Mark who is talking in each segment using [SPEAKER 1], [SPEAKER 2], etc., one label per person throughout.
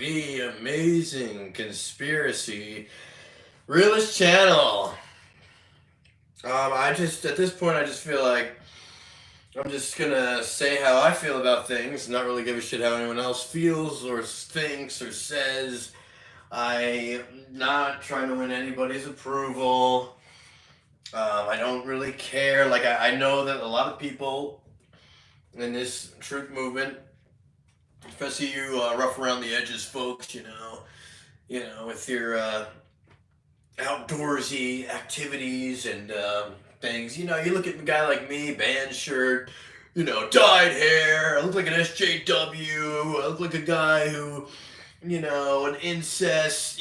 [SPEAKER 1] the amazing conspiracy realist channel. At this point, I just feel like I'm just gonna say how I feel about things, not really give a shit how anyone else feels or thinks or says. I'm not trying to win anybody's approval. I don't really care. Like, I know that a lot of people in this truth movement, especially you rough around the edges folks, with your outdoorsy activities and things. You look at a guy like me, band shirt, dyed hair. I look like an SJW. I look like a guy who, an incest.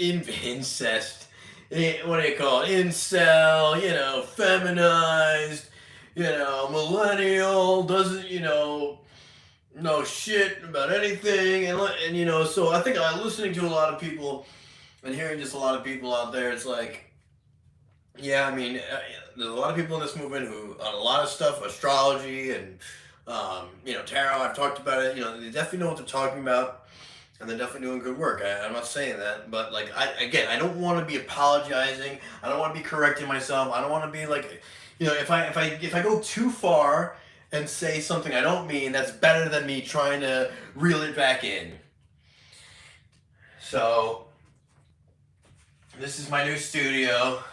[SPEAKER 1] What do you call it? Incel, feminized, millennial, doesn't, know shit about anything. And so I think listening to a lot of people and hearing just a lot of people out there, it's like, yeah, I mean, there's a lot of people in this movement who, on a lot of stuff, astrology and, tarot, I've talked about it, they definitely know what they're talking about, and they're definitely doing good work. I'm not saying that, but, like, I don't want to be apologizing, I don't want to be correcting myself, I don't want to be, like, if I go too far and say something I don't mean, that's better than me trying to reel it back in. So, this is my new studio.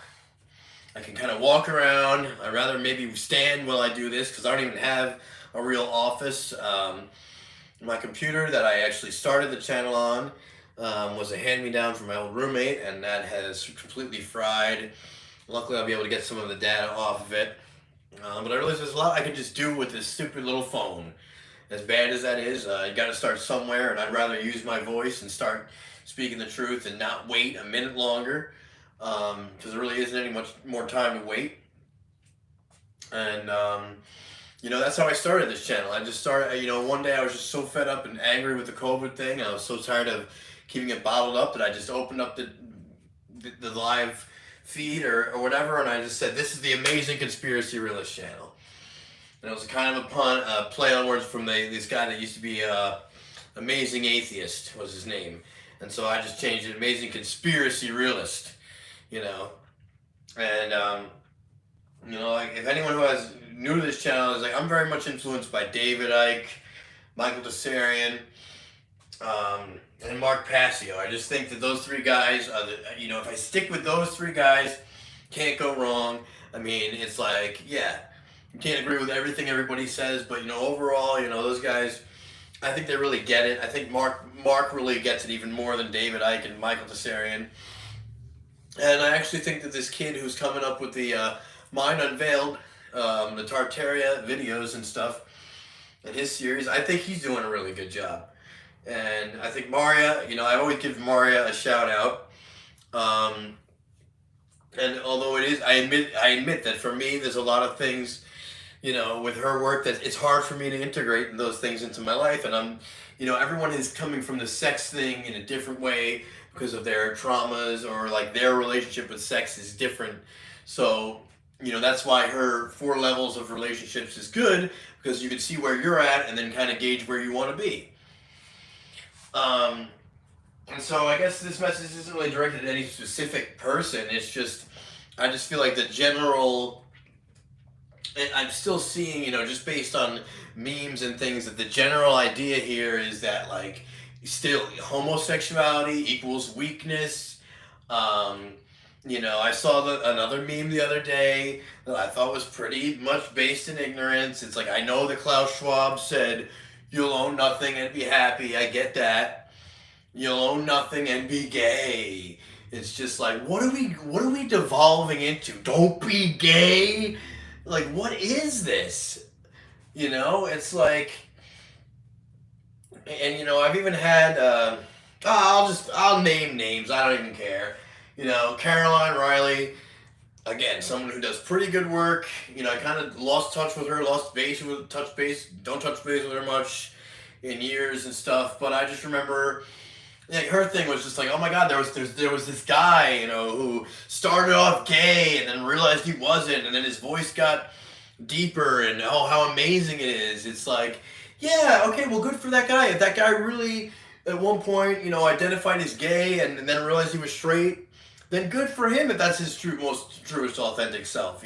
[SPEAKER 1] I can kind of walk around. I'd rather maybe stand while I do this because I don't even have a real office. My computer that I actually started the channel on was a hand-me-down from my old roommate, and that has completely fried. Luckily, I'll be able to get some of the data off of it. But I realize there's a lot I could just do with this stupid little phone. As bad as that is, you got to start somewhere, and I'd rather use my voice and start speaking the truth and not wait a minute longer, because there really isn't any much more time to wait. And that's how I started this channel. I just started, one day I was just so fed up and angry with the COVID thing. I was so tired of keeping it bottled up that I just opened up the live feed or whatever, and I just said, this is the amazing conspiracy realist channel. And it was kind of a play on words from this guy that used to be Amazing Atheist was his name. And so I just changed it, Amazing Conspiracy Realist, And, like, if anyone who is new to this channel is like, I'm very much influenced by David Icke, Michael Tsarian, and Mark Passio. I just think that those three guys are if I stick with those three guys, can't go wrong. I mean, it's like, yeah, you can't agree with everything everybody says, but, overall, those guys, I think they really get it. I think Mark really gets it even more than David Icke and Michael Tsarian. And I actually think that this kid who's coming up with the Mind Unveiled, the Tartaria videos and stuff, and his series, I think he's doing a really good job. And I think Maria, I always give Maria a shout out. And although I admit that for me, there's a lot of things, with her work that it's hard for me to integrate those things into my life. And I'm, everyone is coming from the sex thing in a different way because of their traumas, or like their relationship with sex is different. So, that's why her 4 levels of relationships is good, because you can see where you're at and then kind of gauge where you want to be. And so I guess this message isn't really directed at any specific person. It's just, I just feel like the general, I'm still seeing, just based on memes and things, that the general idea here is that, like, still homosexuality equals weakness. I saw another meme the other day that I thought was pretty much based in ignorance. It's like, I know that Klaus Schwab said, you'll own nothing and be happy. I get that. You'll own nothing and be gay. It's just like, what are we devolving into? Don't be gay? Like, what is this? It's like, and I've even had, I'll name names. I don't even care. Caroline Riley, again, someone who does pretty good work. I kind of lost touch with her, don't touch base with her much in years and stuff. But I just remember, like, her thing was just like, oh my God, there was this guy, who started off gay and then realized he wasn't, and then his voice got deeper, and oh, how amazing it is. It's like, yeah, okay, well, good for that guy. If that guy really at one point, identified as gay and then realized he was straight, then good for him if that's his most truest, authentic self,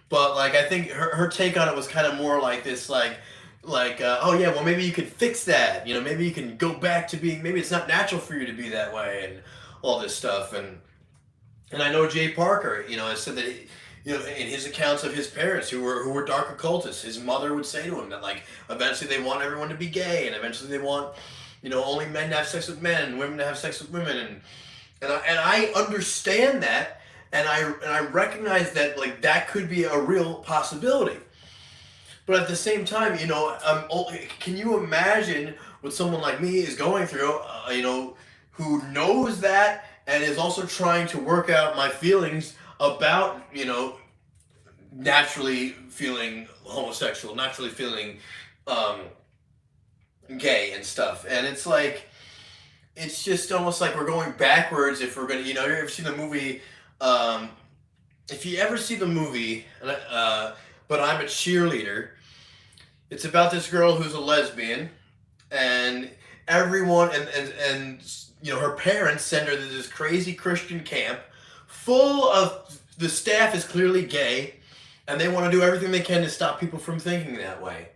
[SPEAKER 1] But like, I think her take on it was kind of more like this, oh yeah, well maybe you could fix that, maybe you can go back to being, maybe it's not natural for you to be that way, and all this stuff, and I know Jay Parker, has said that in his accounts of his parents who were dark occultists, his mother would say to him that like eventually they want everyone to be gay, and eventually they want only men to have sex with men and women to have sex with women, and I understand that, and I recognize that like that could be a real possibility. But at the same time, can you imagine what someone like me is going through, who knows that and is also trying to work out my feelings about, naturally feeling homosexual, naturally feeling gay and stuff. And it's like, it's just almost like we're going backwards if we're going to, you ever seen the movie, if you ever see the movie, But I'm a Cheerleader, it's about this girl who's a lesbian, and everyone, and her parents send her to this crazy Christian camp full of, the staff is clearly gay, and they want to do everything they can to stop people from thinking that way,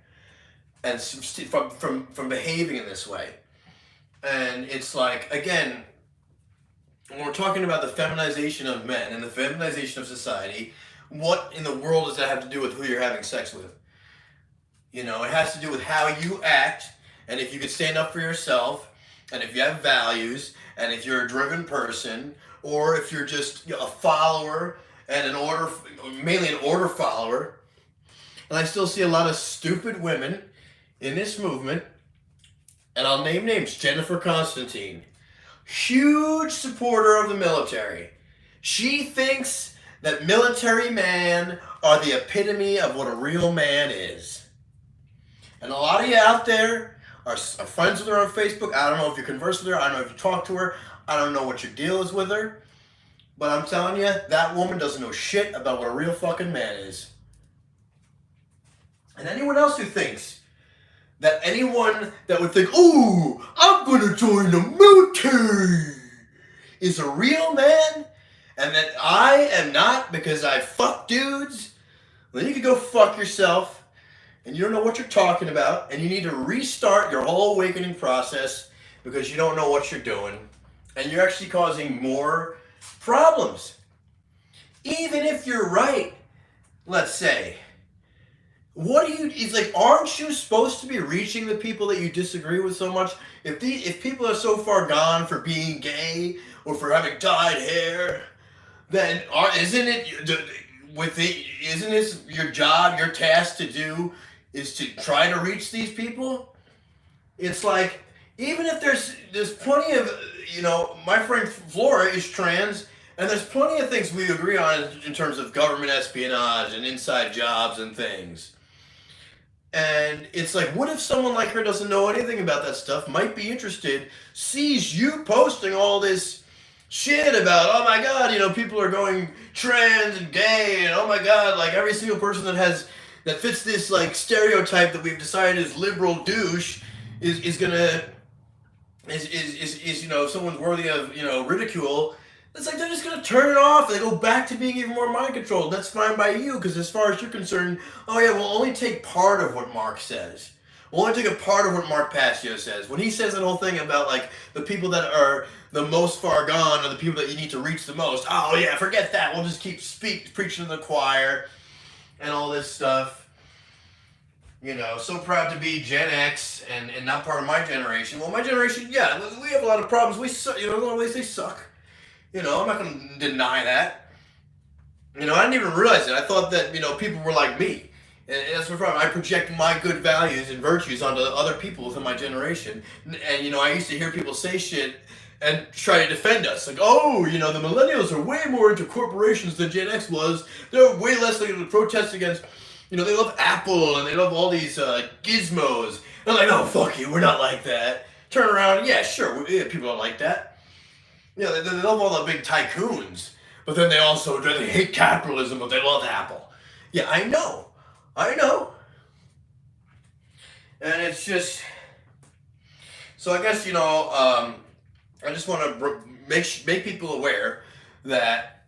[SPEAKER 1] and from behaving in this way. And it's like, again, when we're talking about the feminization of men and the feminization of society, what in the world does that have to do with who you're having sex with? It has to do with how you act, and if you can stand up for yourself, and if you have values, and if you're a driven person, or if you're just a follower and mainly an order follower. And I still see a lot of stupid women in this movement, and I'll name names. Jennifer Constantine, huge supporter of the military. She thinks that military men are the epitome of what a real man is. And a lot of you out there are friends with her on Facebook. I don't know if you converse with her. I don't know if you talk to her. I don't know what your deal is with her. But I'm telling you, that woman doesn't know shit about what a real fucking man is. And anyone else who thinks that anyone that would think, ooh, I'm going to join the military, is a real man, and that I am not because I fuck dudes, then you can go fuck yourself. And you don't know what you're talking about, and you need to restart your whole awakening process because you don't know what you're doing, and you're actually causing more problems. Even if you're right, let's say, it's like, aren't you supposed to be reaching the people that you disagree with so much? If people are so far gone for being gay or for having dyed hair, then isn't this your job, your task to do, is to try to reach these people? It's like, even if there's plenty of, my friend Flora is trans, and there's plenty of things we agree on in terms of government espionage and inside jobs and things. And it's like, what if someone like her doesn't know anything about that stuff, might be interested, sees you posting all this shit about, oh my god, people are going trans and gay, and oh my god, like every single person that fits this like stereotype that we've decided is liberal douche is if someone's worthy of ridicule, it's like they're just gonna turn it off. They go back to being even more mind controlled. That's fine by you, because as far as you're concerned, oh yeah, we'll only take part of what Mark says. We'll only take a part of what Mark Passio says. When he says that whole thing about like the people that are the most far gone are the people that you need to reach the most. Oh yeah, forget that. We'll just keep preaching to the choir and all this stuff. So proud to be Gen X and not part of my generation. Well, my generation, yeah, we have a lot of problems. We suck. In a lot of ways they suck. I'm not going to deny that. I didn't even realize it. I thought that, people were like me. And that's the problem. I project my good values and virtues onto other people within my generation. And, I used to hear people say shit and try to defend us. Like, oh, the millennials are way more into corporations than Gen X was. They're way less likely to protest against, they love Apple and they love all these gizmos. They're like, no, fuck you, we're not like that. Turn around, yeah, sure, people are like that. They love all the big tycoons. But then they hate capitalism, but they love Apple. Yeah, I know. And it's just, So I guess, I just want to make people aware that,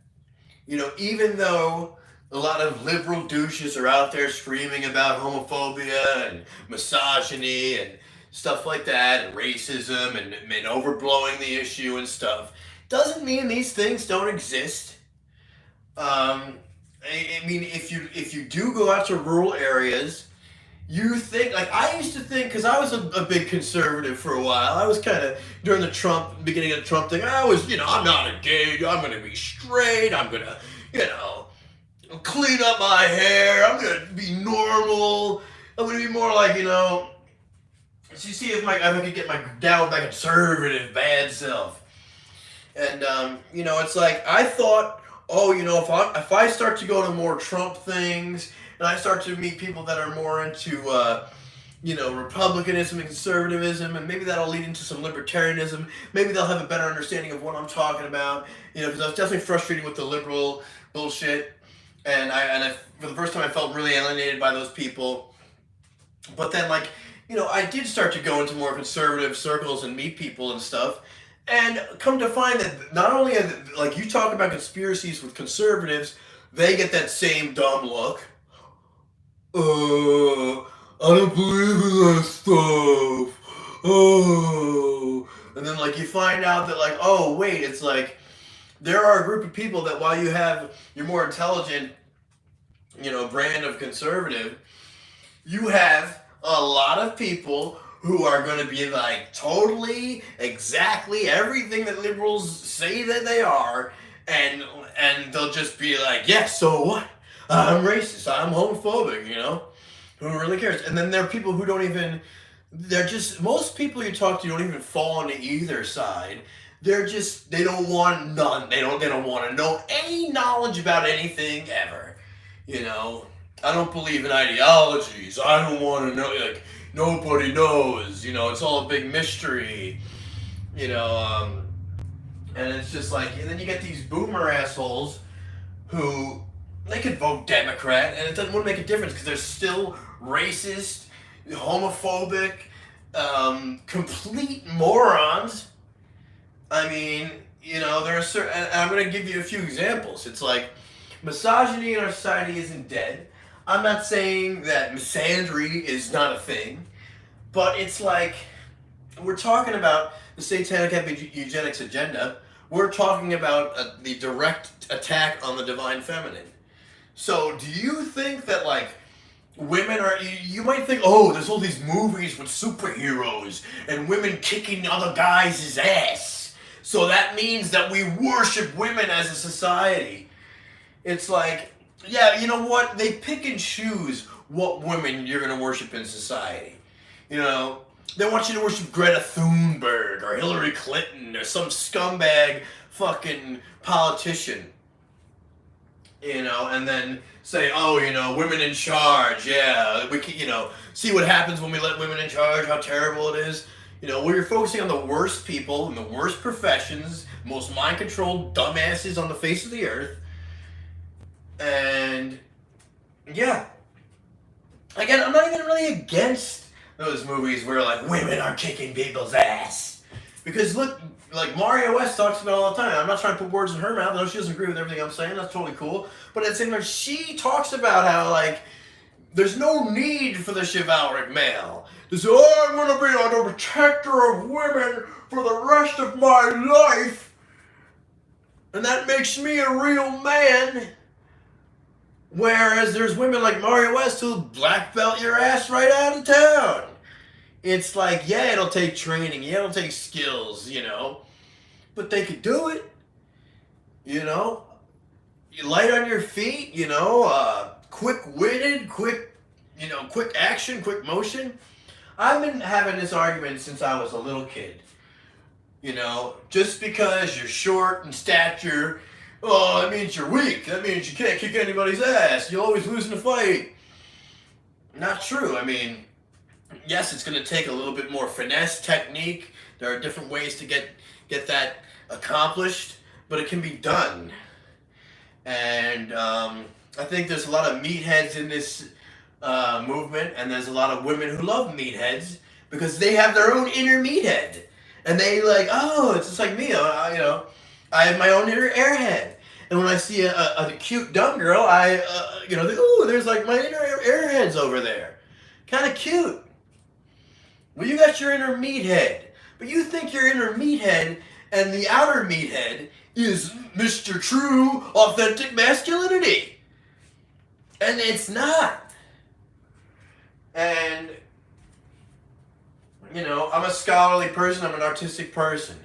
[SPEAKER 1] even though a lot of liberal douches are out there screaming about homophobia and misogyny and stuff like that, and racism and overblowing the issue and stuff, doesn't mean these things don't exist. I mean, if you do go out to rural areas, you think, like, I used to think, because I was a big conservative for a while. I was kind of, during the beginning of the Trump thing, I was, I'm not a gay, I'm going to be straight, I'm going to, clean up my hair, I'm going to be normal, I'm going to be more like, so you see if I could get down with my conservative bad self. And, it's like, I thought, if I start to go to more Trump things, and I start to meet people that are more into, Republicanism and conservatism, and maybe that'll lead into some libertarianism. Maybe they'll have a better understanding of what I'm talking about. Because I was definitely frustrated with the liberal bullshit, and I for the first time I felt really alienated by those people. But then, I did start to go into more conservative circles and meet people and stuff. And come to find that not only, like, you talk about conspiracies with conservatives, they get that same dumb look. I don't believe in that stuff. Oh. And then, you find out that, oh, wait, it's like, there are a group of people that while you have your more intelligent, brand of conservative, you have a lot of people who are going to be totally, exactly everything that liberals say that they are, and they'll just be like, yeah, so what? I'm racist, I'm homophobic, Who really cares? And then there are people who don't even, most people you talk to don't even fall on either side. They don't want none. They don't want to know any knowledge about anything ever. I don't believe in ideologies. I don't want to know, nobody knows, it's all a big mystery, and it's just and then you get these boomer assholes who, they could vote Democrat, and it wouldn't make a difference because they're still racist, homophobic, complete morons. I mean, there are certain, and I'm going to give you a few examples. It's like, misogyny in our society isn't dead. I'm not saying that misandry is not a thing, but it's like, we're talking about the satanic eugenics agenda. We're talking about the direct attack on the divine feminine. So do you think that, women are, you might think, oh, there's all these movies with superheroes and women kicking other guys' ass. So that means that we worship women as a society. It's like, yeah, you know what? They pick and choose what women you're going to worship in society. They want you to worship Greta Thunberg or Hillary Clinton or some scumbag fucking politician. And then say, oh, women in charge, yeah, we can, see what happens when we let women in charge, how terrible it is. Where you're focusing on the worst people in the worst professions, most mind-controlled dumbasses on the face of the earth. And, yeah. Again, I'm not even really against those movies where, women are kicking people's ass. Because, look, Mario West talks about it all the time. I'm not trying to put words in her mouth. No, she doesn't agree with everything I'm saying. That's totally cool. But at the same time, she talks about how, there's no need for the chivalric male. To say, oh, I'm going to be the protector of women for the rest of my life. And that makes me a real man. Whereas there's women like Mario West who'll black belt your ass right out of town. It's like, yeah, it'll take training. Yeah, it'll take skills, But they could do it. You light on your feet, quick-witted, quick action, quick motion. I've been having this argument since I was a little kid. Just because you're short in stature, oh, that means you're weak. That means you can't kick anybody's ass. You'll always lose in a fight. Not true. I mean, yes, it's going to take a little bit more finesse, technique. There are different ways to get that accomplished, but it can be done. And I think there's a lot of meatheads in this movement, and there's a lot of women who love meatheads because they have their own inner meathead. And they like, oh, it's just like me, I have my own inner airhead. And when I see a cute dumb girl, I think, ooh, there's like my inner airheads over there. Kind of cute. Well, you got your inner meathead. But you think your inner meathead and the outer meathead is Mr. True, authentic masculinity. And it's not. And, I'm a scholarly person. I'm an artistic person.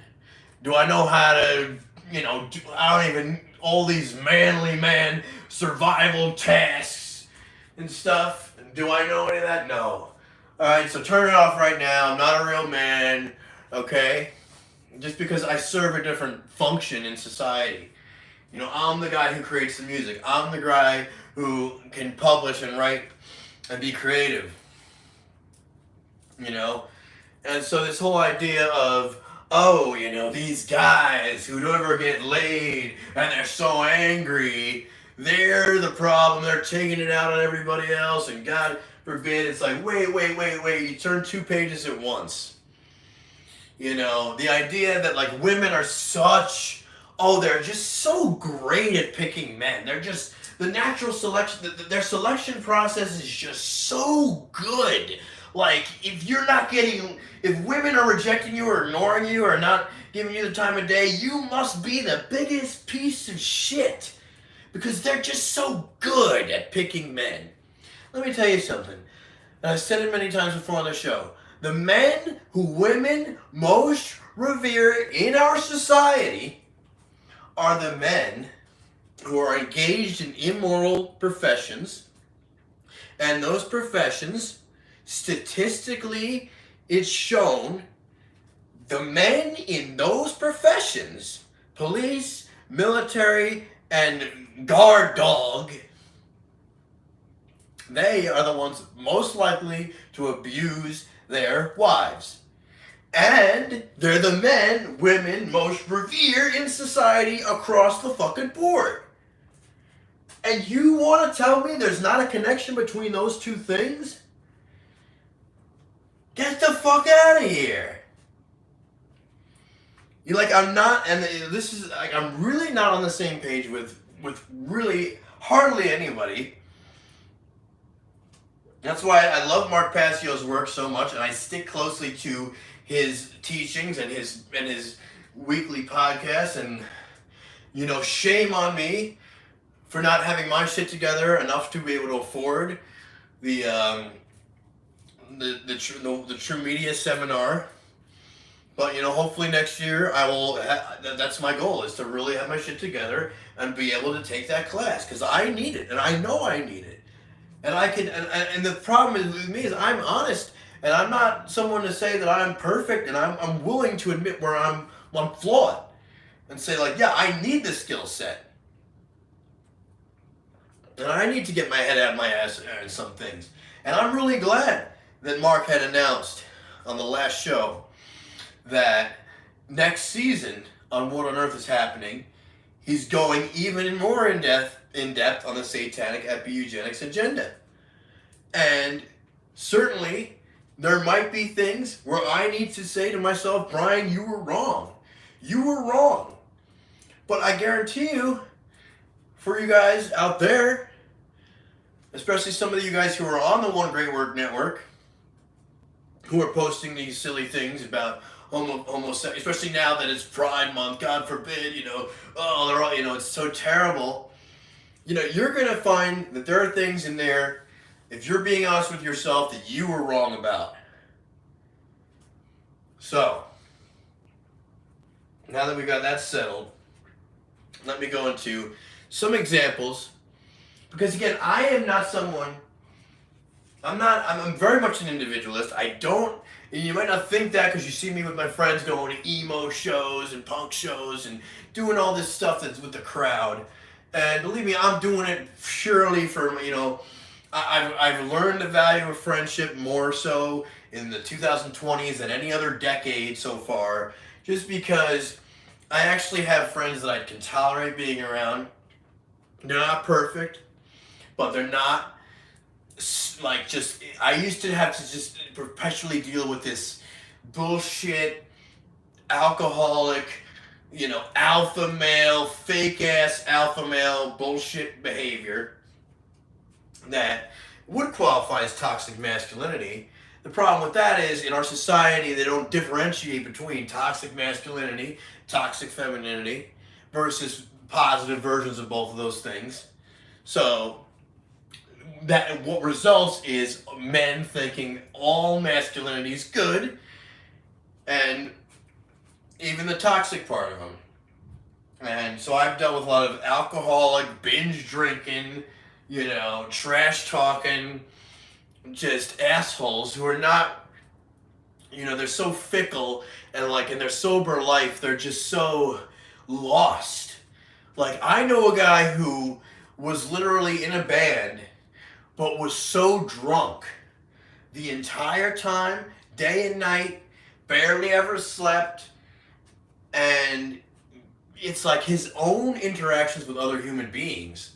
[SPEAKER 1] Do I know how to, all these manly man survival tasks and stuff? Do I know any of that? No. Alright, so turn it off right now. I'm not a real man, okay? Just because I serve a different function in society. I'm the guy who creates the music. I'm the guy who can publish and write and be creative. And so this whole idea of, these guys who never get laid and they're so angry, they're the problem, they're taking it out on everybody else, and God forbid, it's like, wait, you turn 2 pages at once. The idea that like women are they're just so great at picking men. They're just, the natural selection, their selection process is just so good. Like, if women are rejecting you or ignoring you or not giving you the time of day, you must be the biggest piece of shit. Because they're just so good at picking men. Let me tell you something. And I've said it many times before on the show. The men who women most revere in our society are the men who are engaged in immoral professions. And those professions, statistically, it's shown, the men in those professions, police, military, and guard dog, they are the ones most likely to abuse their wives. And they're the men women most revere in society across the fucking board. And you want to tell me there's not a connection between those two things? Get the fuck out of here. I'm really not on the same page with really hardly anybody. That's why I love Mark Passio's work so much, and I stick closely to his teachings and his weekly podcasts. And shame on me for not having my shit together enough to be able to afford the True Media seminar. But hopefully next year I will. That's my goal, is to really have my shit together and be able to take that class, because I need it, and I know I need it. And I can, and the problem with me is I'm honest, and I'm not someone to say that I'm perfect, and I'm willing to admit where I'm flawed, and say like, yeah, I need this skill set, and I need to get my head out of my ass in some things. And I'm really glad that Mark had announced on the last show that next season on What on Earth is Happening, he's going even more in depth on the satanic epi-eugenics agenda. And certainly there might be things where I need to say to myself, Brian, you were wrong. You were wrong. But I guarantee you, for you guys out there, especially some of you guys who are on the One Great Work Network, who are posting these silly things about homosexuality, especially now that it's Pride Month, God forbid, they're all, it's so terrible. You're going to find that there are things in there, if you're being honest with yourself, that you were wrong about. So, now that we got that settled, let me go into some examples. Because again, I am not someone, I'm very much an individualist. You might not think that because you see me with my friends going to emo shows and punk shows and doing all this stuff that's with the crowd. And believe me, I'm doing it purely for, I've learned the value of friendship more so in the 2020s than any other decade so far, just because I actually have friends that I can tolerate being around. They're not perfect, but they're not like, just, I used to have to just perpetually deal with this bullshit, alcoholic, alpha male, fake ass alpha male bullshit behavior that would qualify as toxic masculinity. The problem with that is, in our society, they don't differentiate between toxic masculinity, toxic femininity, versus positive versions of both of those things. So that what results is men thinking all masculinity is good, and even the toxic part of them. And so I've dealt with a lot of alcoholic, binge drinking, trash talking, just assholes who are not, they're so fickle, and like in their sober life, they're just so lost. Like, I know a guy who was literally in a band, but was so drunk the entire time, day and night, barely ever slept, and it's like his own interactions with other human beings,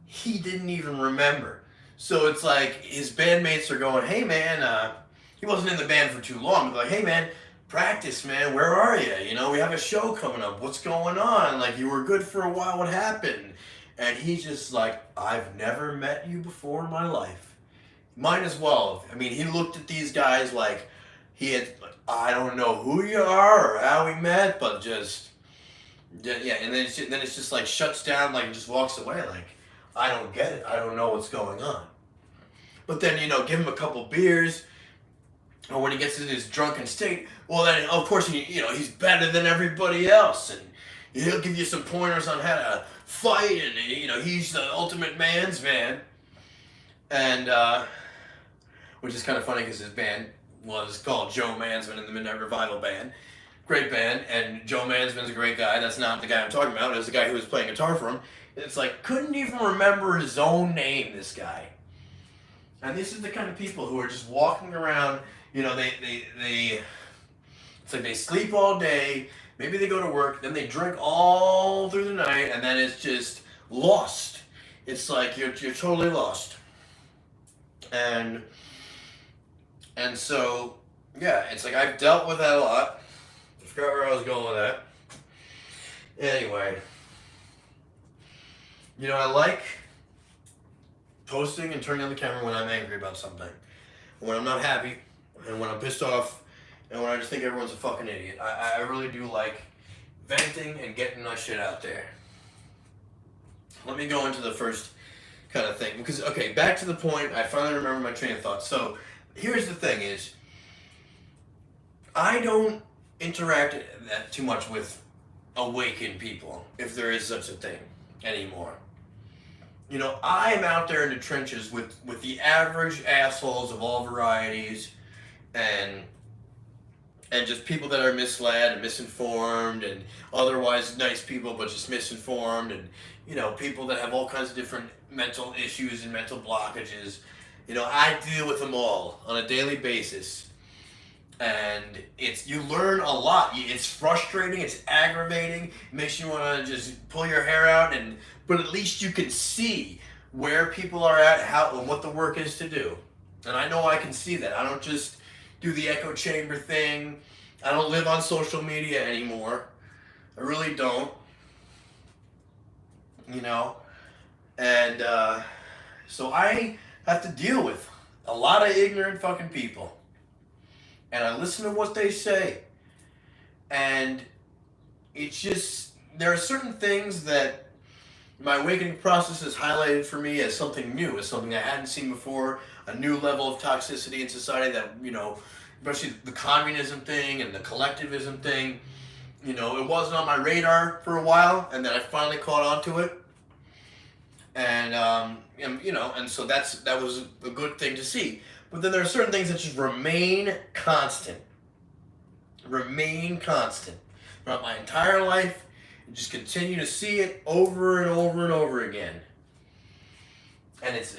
[SPEAKER 1] he didn't even remember. So it's like his bandmates are going, hey man, he wasn't in the band for too long, but like, hey man, practice man, where are you? We have a show coming up, what's going on? Like, you were good for a while, what happened? And he's just like, I've never met you before in my life. Might as well. I mean, he looked at these guys like he had, I don't know who you are or how we met, but just, yeah, and then it's just like shuts down, like just walks away like, I don't get it. I don't know what's going on. But then, give him a couple beers, or when he gets in his drunken state, well then, of course, he's better than everybody else, and he'll give you some pointers on how to fight, and, he's the ultimate man's man. And, which is kind of funny because his band was called Joe Mansman and the Midnight Revival Band. Great band, and Joe Mansman's a great guy. That's not the guy I'm talking about. It was the guy who was playing guitar for him. It's like, couldn't even remember his own name, this guy. And this is the kind of people who are just walking around, it's like they sleep all day, maybe they go to work, then they drink all through the night, and then it's just lost. It's like you're totally lost. And so, yeah, it's like I've dealt with that a lot. I forgot where I was going with that. Anyway, I like posting and turning on the camera when I'm angry about something, when I'm not happy, and when I'm pissed off, and when I just think everyone's a fucking idiot. I really do like venting and getting my shit out there. Let me go into the first kind of thing, because, okay, back to the point, I finally remember my train of thought. So, here's the thing is, I don't interact that too much with awakened people, if there is such a thing anymore. I'm out there in the trenches with the average assholes of all varieties, and just people that are misled and misinformed, and otherwise nice people but just misinformed, and people that have all kinds of different mental issues and mental blockages. I deal with them all on a daily basis, and you learn a lot. It's frustrating, it's aggravating, it makes you want to just pull your hair out, but at least you can see where people are at, how and what the work is to do. And I know I can see that. I don't just do the echo chamber thing. I don't live on social media anymore. I really don't. And so I have to deal with a lot of ignorant fucking people. And I listen to what they say. And it's just, there are certain things that my awakening process has highlighted for me as something new, as something I hadn't seen before, a new level of toxicity in society that, especially the communism thing and the collectivism thing, it wasn't on my radar for a while, and then I finally caught on to it. And so that was a good thing to see. But then there are certain things that just remain constant throughout my entire life, and just continue to see it over and over and over again. And it's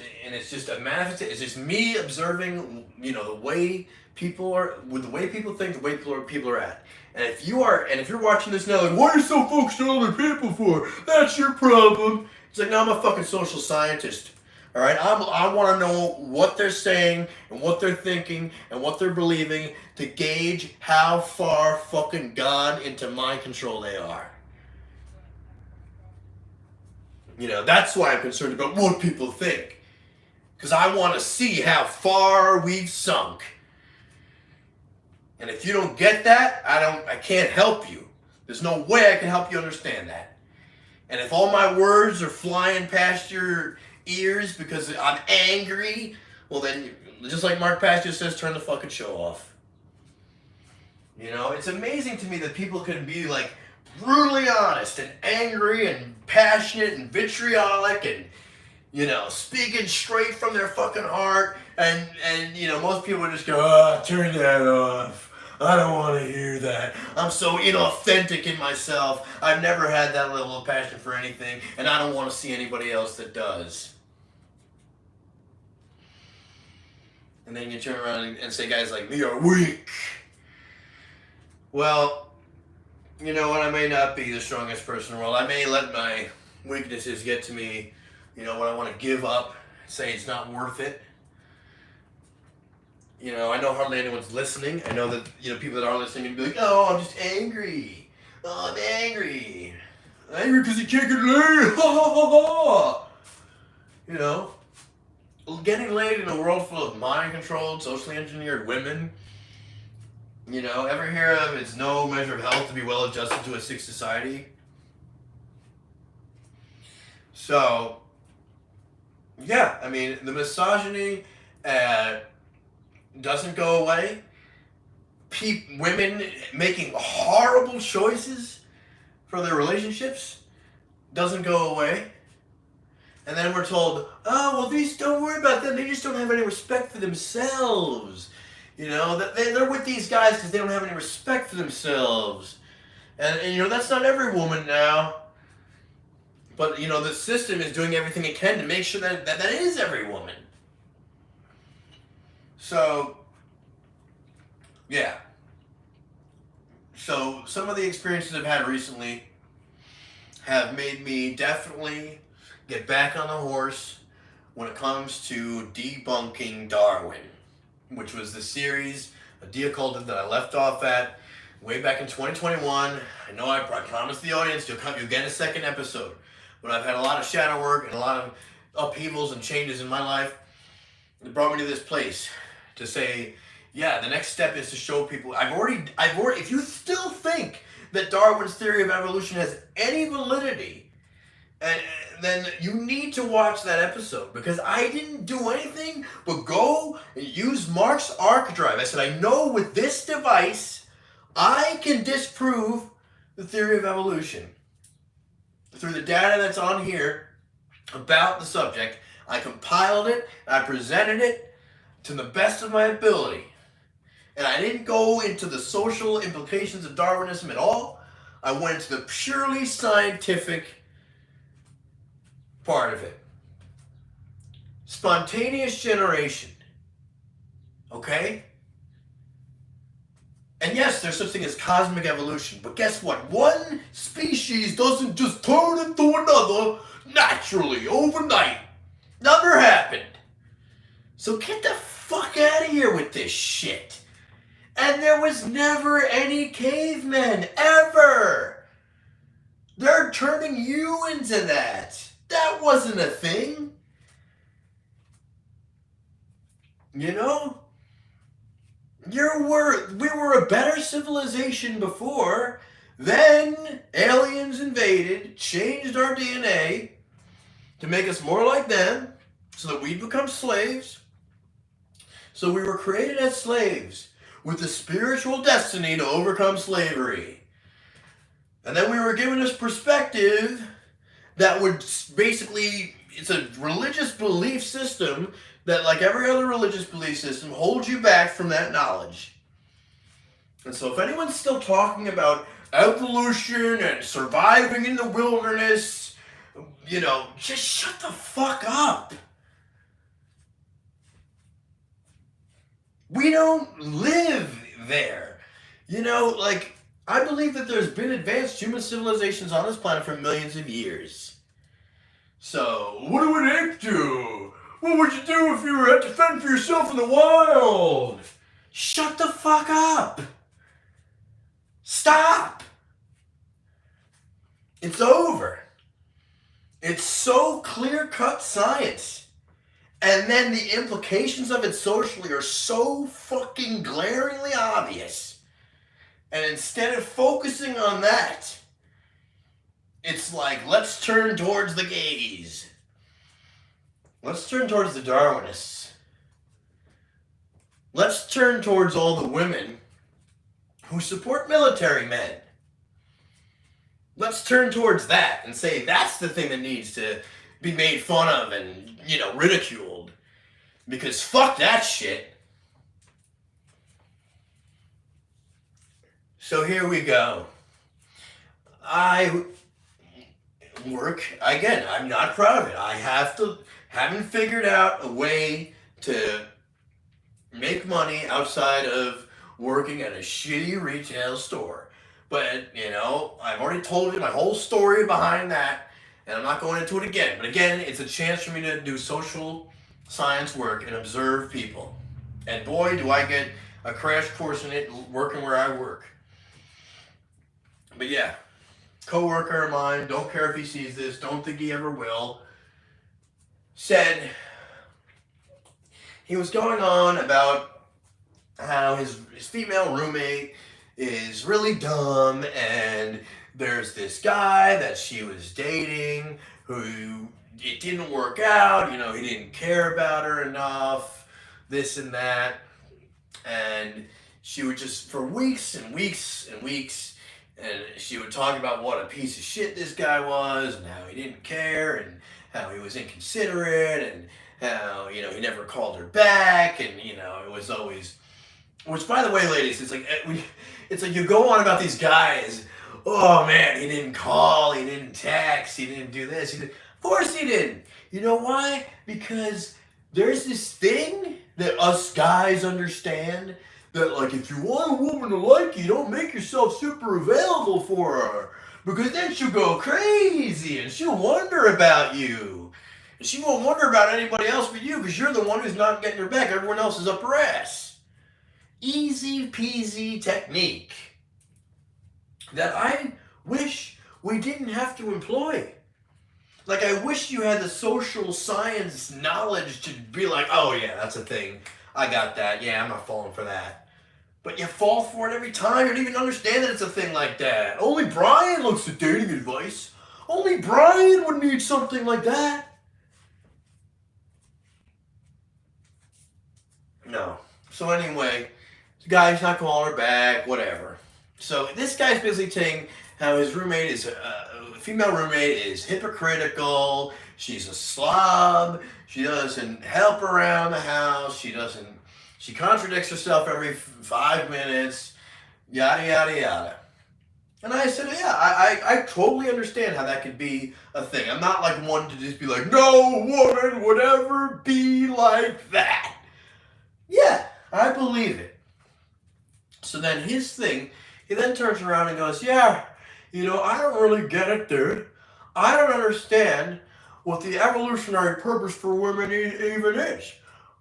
[SPEAKER 1] just a manifestation. It's just me observing, the way people are, with the way people think, the way people are at. And if you're watching this now, like, what are you so focused on other people for? That's your problem. It's like, no, I'm a fucking social scientist. All right, I want to know what they're saying and what they're thinking and what they're believing to gauge how far fucking gone into mind control they are. You know, that's why I'm concerned about what people think. Because I want to see how far we've sunk. And if you don't get that, I can't help you. There's no way I can help you understand that. And if all my words are flying past your ears because I'm angry, well then, just like Mark Pastor says, turn the fucking show off. You know, it's amazing to me that people can be like brutally honest and angry and passionate and vitriolic and, you know, speaking straight from their fucking heart, and you know, most people just go, turn that off. I don't want to hear that. I'm so inauthentic in myself. I've never had that level of passion for anything, and I don't want to see anybody else that does. And then you turn around and say guys like me are weak. Well, you know what? I may not be the strongest person in the world. I may let my weaknesses get to me, you know, when I want to give up, say it's not worth it. You know, I know hardly anyone's listening. I know that, you know, people that are listening and be like, oh, I'm just angry. Oh, I'm angry. I'm angry because he can't get laid. Ha ha ha ha. You know, getting laid in a world full of mind-controlled, socially engineered women, you know, ever hear of it's no measure of health to be well adjusted to a sick society? So, yeah, I mean, the misogyny doesn't go away. Women making horrible choices for their relationships doesn't go away. And then we're told, oh, well, these, don't worry about them. They just don't have any respect for themselves. You know, that they're with these guys because they don't have any respect for themselves. And, you know, that's not every woman now. But, you know, the system is doing everything it can to make sure that is every woman. So, yeah. So, some of the experiences I've had recently have made me definitely get back on the horse when it comes to debunking Darwin, which was the series, a Dia Culta, that I left off at way back in 2021. I know I promised the audience you'll get a second episode, but I've had a lot of shadow work and a lot of upheavals and changes in my life. It brought me to this place to say, yeah, the next step is to show people. I've already. If you still think that Darwin's theory of evolution has any validity, and then you need to watch that episode, because I didn't do anything but go and use Mark's arc drive. I said, I know with this device, I can disprove the theory of evolution through the data that's on here about the subject. I compiled it, I presented it to the best of my ability. And I didn't go into the social implications of Darwinism at all. I went into the purely scientific part of it. Spontaneous generation. Okay? And yes, there's such thing as cosmic evolution. But guess what? One species doesn't just turn into another naturally overnight. Never happened. So get the fuck out of here with this shit. And there was never any cavemen, ever. They're turning you into that. That wasn't a thing. You know? We were a better civilization before. Then aliens invaded, changed our DNA to make us more like them so that we'd become slaves. So we were created as slaves with the spiritual destiny to overcome slavery. And then we were given this perspective that would basically, it's a religious belief system that, like every other religious belief system, holds you back from that knowledge. And so if anyone's still talking about evolution and surviving in the wilderness, you know, just shut the fuck up. We don't live there. You know, like, I believe that there's been advanced human civilizations on this planet for millions of years. So, what do an ape do? What would you do if you had to fend for yourself in the wild? Shut the fuck up. Stop. It's over. It's so clear-cut science. And then the implications of it socially are so fucking glaringly obvious. And instead of focusing on that, it's like, let's turn towards the gays. Let's turn towards the Darwinists. Let's turn towards all the women who support military men. Let's turn towards that and say that's the thing that needs to be made fun of and, ridiculed. Because fuck that shit. So here we go. I work, again, I'm not proud of it. I haven't figured out a way to make money outside of working at a shitty retail store. But, I've already told you my whole story behind that, and I'm not going into it again. But again, it's a chance for me to do social science work and observe people. And boy, do I get a crash course in it working where I work. But yeah, coworker of mine, don't care if he sees this, don't think he ever will, said he was going on about how his female roommate is really dumb, and there's this guy that she was dating who it didn't work out, he didn't care about her enough, this and that, and she would just, for weeks and weeks and weeks, and she would talk about what a piece of shit this guy was, and how he didn't care, and how he was inconsiderate, and how, he never called her back, and, it was always, which, by the way, ladies, it's like you go on about these guys, oh man, he didn't call, he didn't text, he didn't do this, of course he didn't. You know why? Because there's this thing that us guys understand, that like if you want a woman to like you, don't make yourself super available for her, because then she'll go crazy and she'll wonder about you, and she won't wonder about anybody else but you, because you're the one who's not getting her back. Everyone else is up her ass. Easy peasy technique that I wish we didn't have to employ. Like, I wish you had the social science knowledge to be like, oh yeah, that's a thing. I got that. Yeah, I'm not falling for that. But you fall for it every time. You don't even understand that it's a thing like that. Only Brian looks at dating advice. Only Brian would need something like that. No. So anyway, the guy's not calling her back, whatever. So this guy's basically saying how his roommate is, female roommate is hypocritical, she's a slob, she doesn't help around the house, she contradicts herself every 5 minutes, yada, yada, yada. And I said, yeah, I totally understand how that could be a thing. I'm not like one to just be like, no woman would ever be like that. Yeah, I believe it. So then his thing, he then turns around and goes, yeah, I don't really get it, dude. I don't understand what the evolutionary purpose for women even is.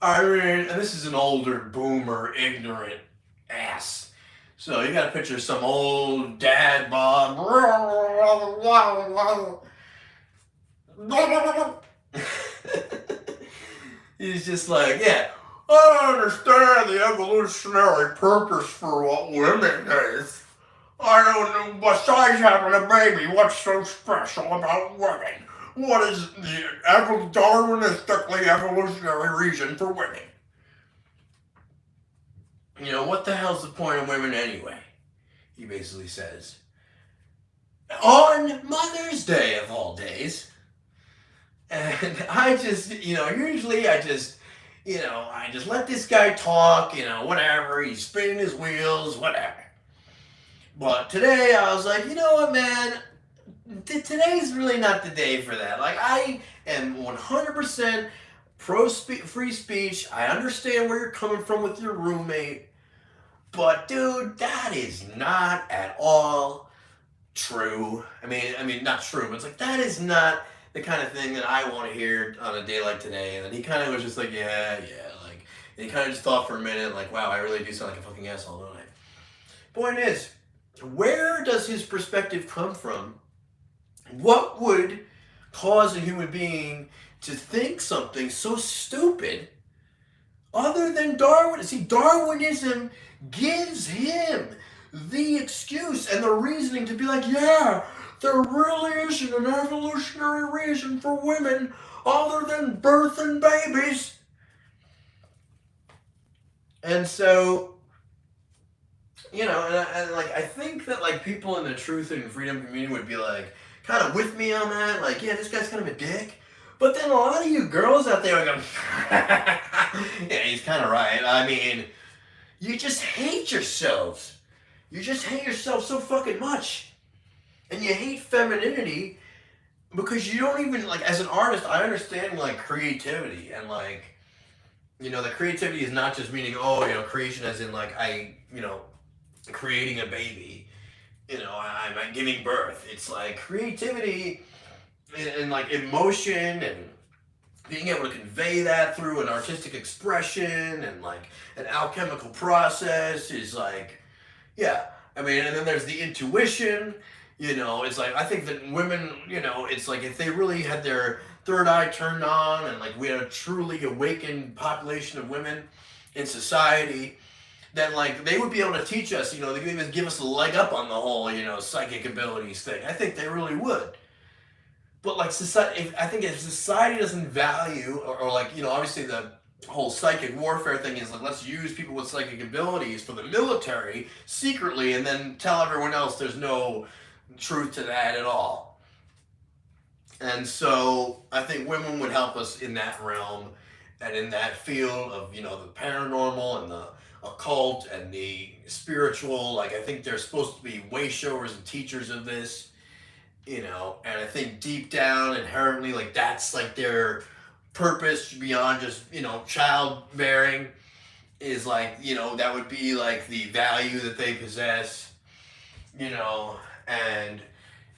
[SPEAKER 1] I mean, and this is an older boomer, ignorant ass. So you got to picture some old dad bod. He's just like, yeah, I don't understand the evolutionary purpose for what women is. I don't know, besides having a baby, what's so special about women? What is the Darwinistically evolutionary reason for women? What the hell's the point of women anyway? He basically says. On Mother's Day of all days. And I just, usually I just let this guy talk, whatever, he's spinning his wheels, whatever. But today I was like, you know what, man? Today's really not the day for that. Like, I am 100% free speech. I understand where you're coming from with your roommate. But, dude, that is not at all true. I mean, not true, but it's like, that the kind of thing that I want to hear on a day like today. And then he kind of was just like, yeah, like, and he kind of just thought for a minute, like, wow, I really do sound like a fucking asshole, don't I? Point is, where does his perspective come from? What would cause a human being to think something so stupid other than Darwin? See, Darwinism gives him the excuse and the reasoning to be like, yeah, there really isn't an evolutionary reason for women other than birthing babies. And so, you know, and like, I think that like people in the truth and freedom community would be like, kind of with me on that, like, yeah, this guy's kind of a dick. But then a lot of you girls out there are going, yeah, he's kind of right. I mean, you just hate yourselves. You just hate yourself so fucking much. And you hate femininity because you don't even, like, as an artist, I understand, like, creativity. And, like, you know, the creativity is not just meaning, oh, you know, creation as in, like, creating a baby. You know, I'm giving birth. It's, like, creativity and, like, emotion and being able to convey that through an artistic expression and, like, an alchemical process is, like, yeah. I mean, and then there's the intuition. You know, it's like, I think that women, you know, it's like if they really had their third eye turned on and like we had a truly awakened population of women in society, then like they would be able to teach us, you know, they could even give us a leg up on the whole, you know, psychic abilities thing. I think they really would. But like society, I think if society doesn't value, or like, you know, obviously the whole psychic warfare thing is like, let's use people with psychic abilities for the military secretly and then tell everyone else there's no truth to that at all. And so I think women would help us in that realm and in that field of, you know, the paranormal and the occult and the spiritual. Like, I think they're supposed to be way showers and teachers of this, you know, and I think deep down inherently, like, that's like their purpose beyond just, you know, childbearing is like, you know, that would be like the value that they possess, you know. And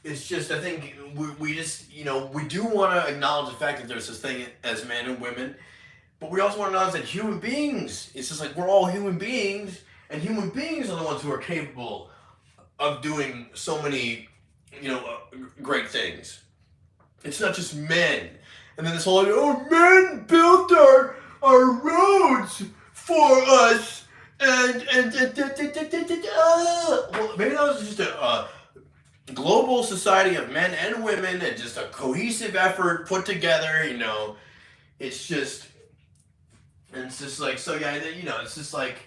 [SPEAKER 1] it's just, I think we just, you know, we do want to acknowledge the fact that there's this thing as men and women, but we also want to acknowledge that human beings, it's just like we're all human beings, and human beings are the ones who are capable of doing so many, you know, great things. It's not just men. And then this whole, oh, men built our roads for us, and well, maybe that was just a global society of men and women and just a cohesive effort put together, you know. It's just like, so yeah, you know, it's just like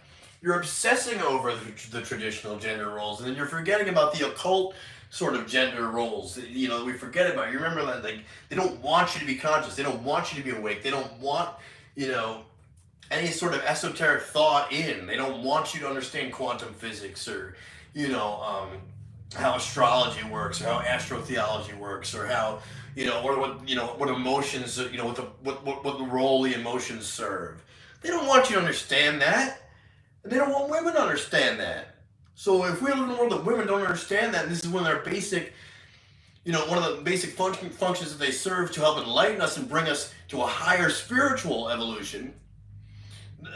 [SPEAKER 1] you're obsessing over the traditional gender roles, and then you're forgetting about the occult sort of gender roles, you know, we forget about. You remember that, like, they don't want you to be conscious, they don't want you to be awake, they don't want, you know, any sort of esoteric thought in. They don't want you to understand quantum physics or, you know, how astrology works, or how astrotheology works, or how, you know, or what, you know, what emotions, you know, what the role the emotions serve. They don't want you to understand that. And they don't want women to understand that. So if we live in a world that women don't understand that, and this is one of their basic, you know, one of the basic functions that they serve to help enlighten us and bring us to a higher spiritual evolution,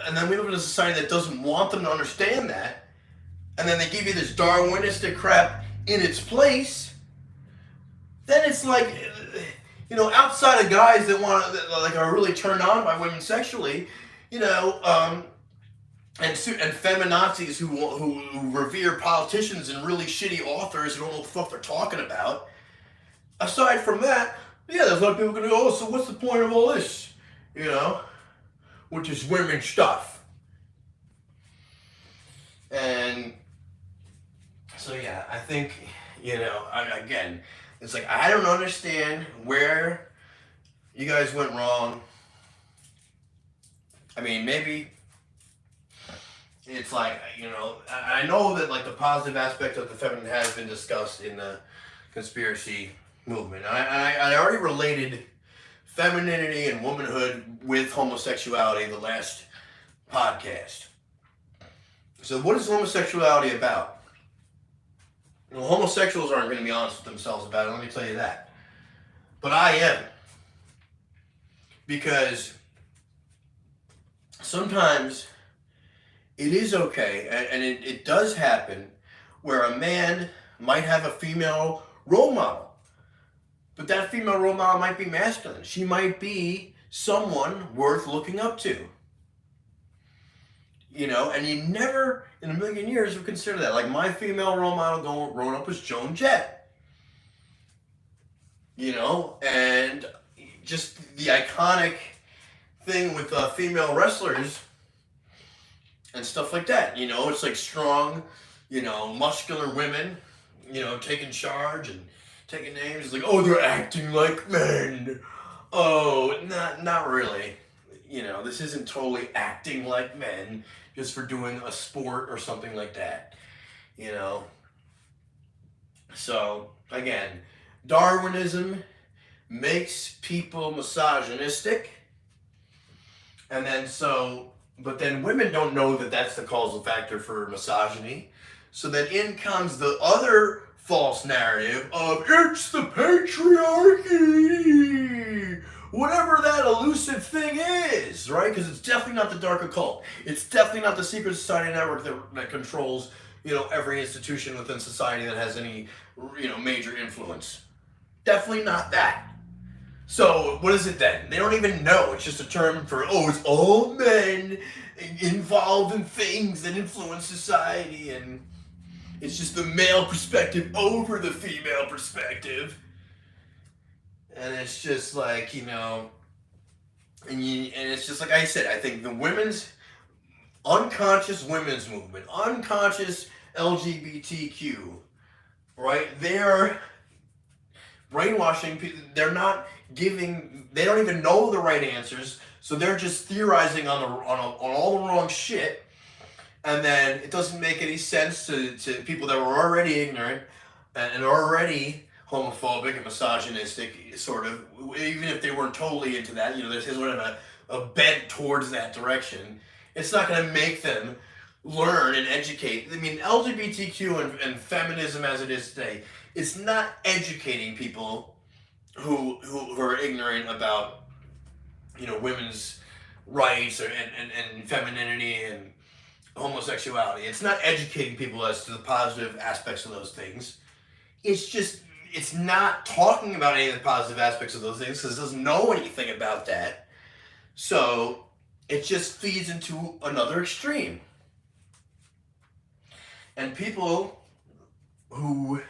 [SPEAKER 1] and then we live in a society that doesn't want them to understand that, and then they give you this Darwinistic crap in its place, then it's like, you know, outside of guys that want, that like are really turned on by women sexually, you know, and feminazis who revere politicians and really shitty authors who don't know what the fuck they're talking about. Aside from that, yeah, there's a lot of people going to go, oh, so what's the point of all this? You know, which is women stuff. And so yeah, I think, you know, again, it's like, I don't understand where you guys went wrong. I mean, maybe it's like, you know, I know that like the positive aspect of the feminine has been discussed in the conspiracy movement. I already related femininity and womanhood with homosexuality in the last podcast. So what is homosexuality about? Well, homosexuals aren't going to be honest with themselves about it, let me tell you that. But I am. Because sometimes it is okay, and it does happen, where a man might have a female role model. But that female role model might be masculine. She might be someone worth looking up to. You know, and you never in a million years would consider that. Like my female role model growing up was Joan Jett. You know, and just the iconic thing with female wrestlers and stuff like that. You know, it's like strong, you know, muscular women, you know, taking charge and taking names. It's like, oh, they're acting like men. Oh, not really. You know, this isn't totally acting like men just for doing a sport or something like that. You know? So, again, Darwinism makes people misogynistic. And then but then women don't know that that's the causal factor for misogyny. So then in comes the other false narrative of it's the patriarchy, whatever that elusive thing is, right? Because it's definitely not the dark occult. It's definitely not the secret society network that controls, you know, every institution within society that has any, you know, major influence. Definitely not that. So what is it then? They don't even know. It's just a term for, oh, it's all men involved in things that influence society, and it's just the male perspective over the female perspective. And it's just like, you know, and it's just like I said, I think the unconscious women's movement, unconscious LGBTQ, right? They're brainwashing people. They don't even know the right answers, so they're just theorizing on all the wrong shit. And then it doesn't make any sense to people that were already ignorant and already homophobic and misogynistic, sort of, even if they weren't totally into that, you know, there's sort of a bent towards that direction. It's not going to make them learn and educate. I mean, LGBTQ and feminism as it is today, it's not educating people who are ignorant about, you know, women's rights and femininity and homosexuality. It's not educating people as to the positive aspects of those things. It's not talking about any of the positive aspects of those things because it doesn't know anything about that. So it just feeds into another extreme. And people who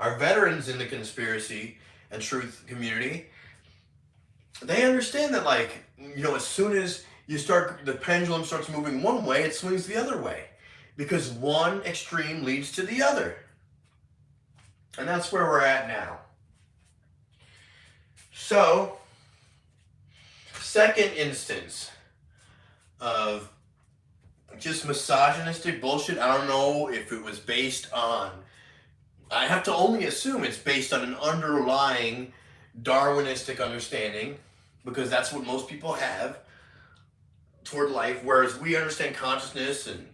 [SPEAKER 1] are veterans in the conspiracy and truth community, they understand that, like, you know, as soon as the pendulum starts moving one way, it swings the other way. Because one extreme leads to the other. And that's where we're at now. So, second instance of just misogynistic bullshit, I don't know if it was based on, I have to only assume it's based on an underlying Darwinistic understanding, because that's what most people have toward life, whereas we understand consciousness and,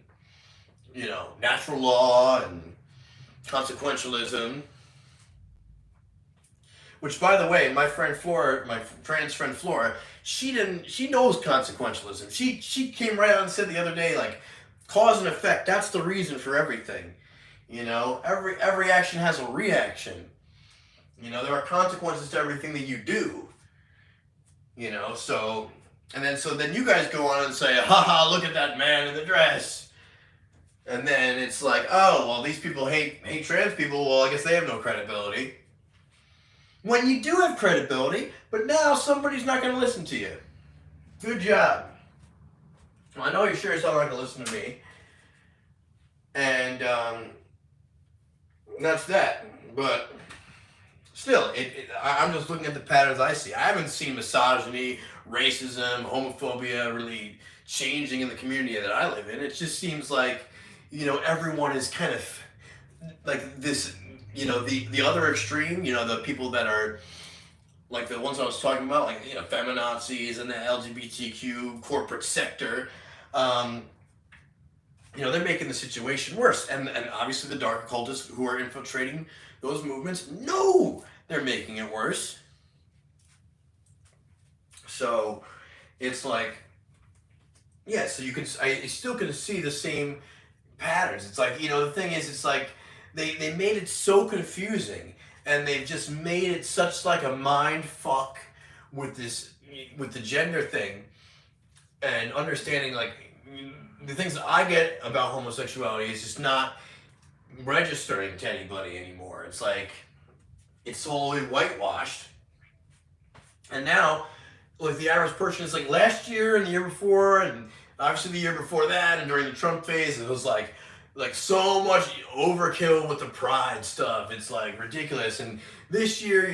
[SPEAKER 1] you know, natural law and consequentialism. Which, by the way, my trans friend Flora, she knows consequentialism. She came right out and said the other day, like, cause and effect, that's the reason for everything. You know, every action has a reaction. You know, there are consequences to everything that you do. You know, so then you guys go on and say, haha, look at that man in the dress. And then it's like, oh, well, these people hate trans people, well, I guess they have no credibility. When you do have credibility, but now somebody's not going to listen to you. Good job. Well, I know you're sure as hell not going to listen to me. And that's that. But still, I'm just looking at the patterns I see. I haven't seen misogyny, racism, homophobia really changing in the community that I live in. It just seems like, you know, everyone is kind of like this, you know, the other extreme, you know, the people that are like the ones I was talking about, like, you know, feminazis and the LGBTQ corporate sector, you know, they're making the situation worse. And obviously the dark occultists who are infiltrating those movements know they're making it worse. So it's like, yeah, so I still can see the same patterns. It's like, the thing is, it's like they made it so confusing, and they've just made it such like a mind fuck with this, with the gender thing, and understanding like the things that I get about homosexuality is just not registering to anybody anymore. It's like it's totally whitewashed, and now like the average person is like last year and the year before and obviously the year before that and during the Trump phase, it was like so much overkill with the pride stuff. It's like ridiculous. And this year,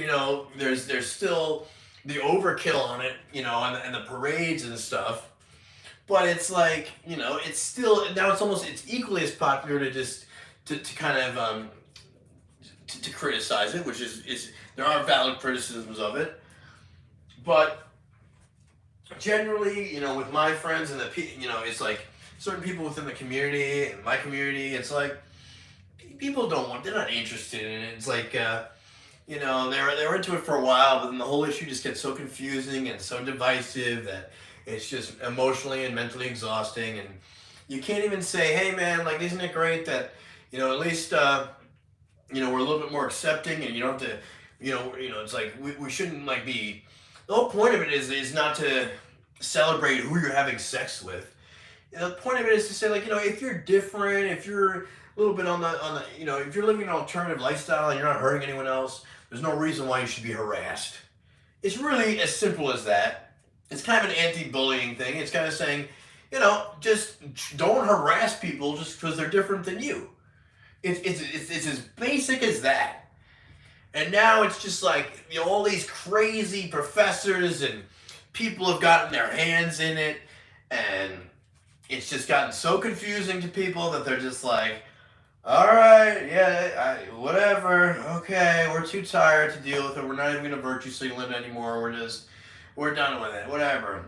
[SPEAKER 1] there's still the overkill on it, and the parades and stuff. But it's like, it's still now it's equally as popular to just to kind of to criticize it, which is there are valid criticisms of it, but generally, with my friends and it's like certain people within the community and my community, it's like people they're not interested in it. It's like, they were into it for a while, but then the whole issue just gets so confusing and so divisive that it's just emotionally and mentally exhausting. And you can't even say, hey man, like, isn't it great that, at least, we're a little bit more accepting and you don't have to, it's like we shouldn't like be, the whole point of it is not to celebrate who you're having sex with. The point of it is to say, like, if you're different, if you're a little bit on the, if you're living an alternative lifestyle and you're not hurting anyone else, there's no reason why you should be harassed. It's really as simple as that. It's kind of an anti-bullying thing. It's kind of saying, just don't harass people just because they're different than you. It's as basic as that. And now it's just like, all these crazy professors and people have gotten their hands in it, and it's just gotten so confusing to people that they're just like, all right, yeah, whatever, okay, we're too tired to deal with it. We're not even going to virtue signal it anymore. We're done with it, whatever.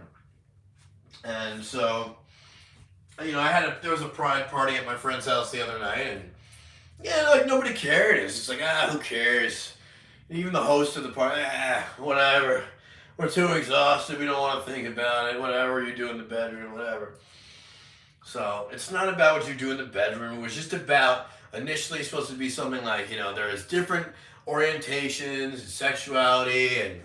[SPEAKER 1] And so, there was a pride party at my friend's house the other night, and yeah, like nobody cared. It was just like, who cares? Even the host of the party, whatever. We're too exhausted. We don't want to think about it. Whatever you do in the bedroom, whatever. So it's not about what you do in the bedroom. It was just about, initially supposed to be something like, there's different orientations and sexuality, and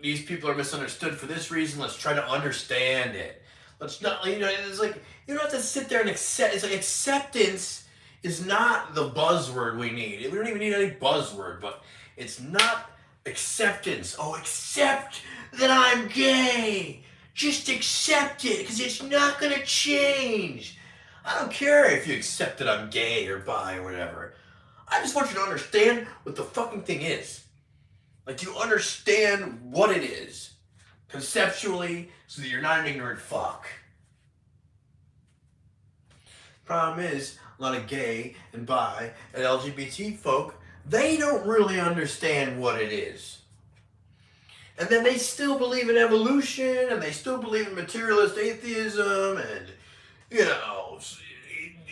[SPEAKER 1] these people are misunderstood for this reason. Let's try to understand it. Let's not, it's like, you don't have to sit there and accept. It's like acceptance is not the buzzword we need. We don't even need any buzzword, but it's not acceptance. Oh, accept that I'm gay. Just accept it, because it's not going to change. I don't care if you accept that I'm gay or bi or whatever. I just want you to understand what the fucking thing is. Like, you understand what it is conceptually so that you're not an ignorant fuck. Problem is, a lot of gay and bi and LGBT folk, they don't really understand what it is. And then they still believe in evolution, and they still believe in materialist atheism, and,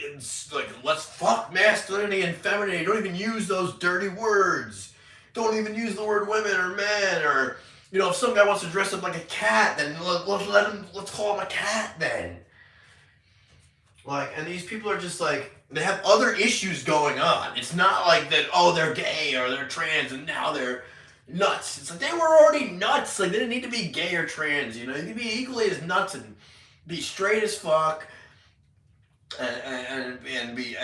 [SPEAKER 1] it's like, let's fuck masculinity and femininity. Don't even use those dirty words. Don't even use the word women or men, or, if some guy wants to dress up like a cat, then let's call him a cat then. Like, and these people are just like, they have other issues going on. It's not like that, they're gay or they're trans and now they're nuts. It's like they were already nuts. Like, they didn't need to be gay or trans, You can be equally as nuts and be straight as fuck and be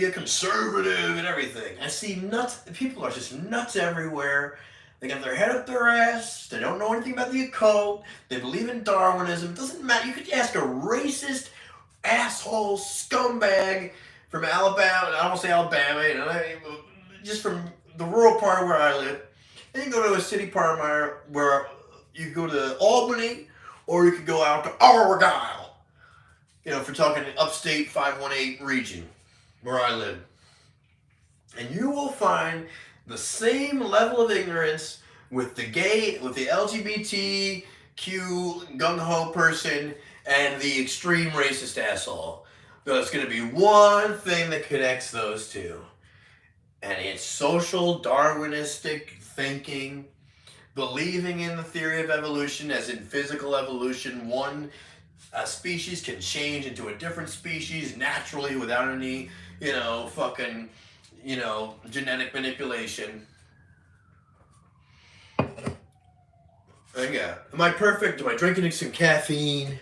[SPEAKER 1] a conservative and everything. I see nuts. People are just nuts everywhere. They got their head up their ass. They don't know anything about the occult. They believe in Darwinism. It doesn't matter. You could ask a racist asshole scumbag from Alabama. I don't want to say Alabama. Just from the rural part where I live. Then you go to a city part where you go to Albany, or you could go out to Argyle. If you're talking upstate 518 region where I live. And you will find the same level of ignorance with the LGBTQ gung-ho person and the extreme racist asshole. There's going to be one thing that connects those two. And it's social Darwinistic thinking believing in the theory of evolution, as in physical evolution. One species can change into a different species naturally without any, fucking, genetic manipulation. And yeah, am I perfect? Am I drinking some caffeine?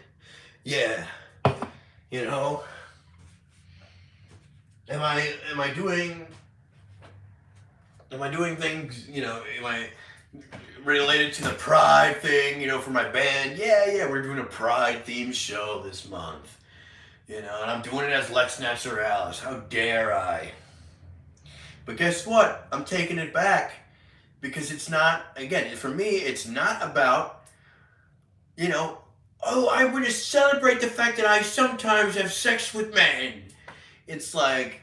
[SPEAKER 1] Yeah, Am I doing things? Am I related to the Pride thing? For my band? Yeah, we're doing a Pride themed show this month. And I'm doing it as Lex Naturalis. How dare I? But guess what? I'm taking it back. Because it's not, again, for me, it's not about, I want to celebrate the fact that I sometimes have sex with men. It's like,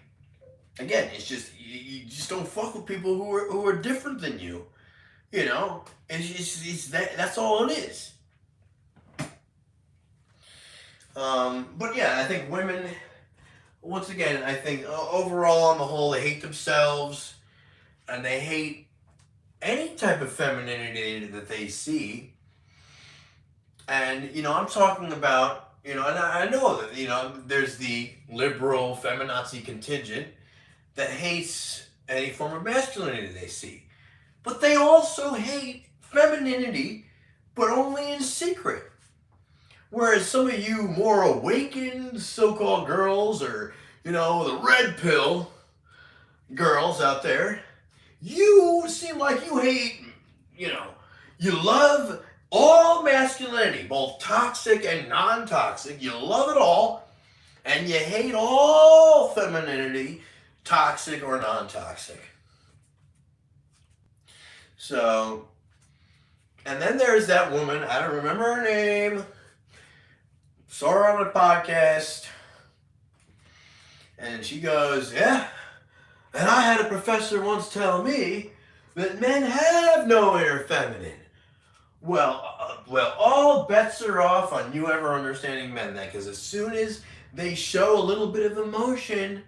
[SPEAKER 1] again, it's just, you just don't fuck with people who are different than you. It's that's all it is. But yeah, I think women, once again, I think overall on the whole, they hate themselves and they hate any type of femininity that they see. And, I'm talking about, and I know that, there's the liberal feminazi contingent that hates any form of masculinity they see. But they also hate femininity, but only in secret. Whereas some of you more awakened so-called girls, or, the red pill girls out there, you seem like you hate, you love all masculinity, both toxic and non-toxic. You love it all, and you hate all femininity, toxic or non-toxic. So, and then there's that woman, I don't remember her name, saw her on a podcast, and she goes, yeah, and I had a professor once tell me that men have no inner feminine. Well, all bets are off on you ever understanding men then, because as soon as they show a little bit of emotion,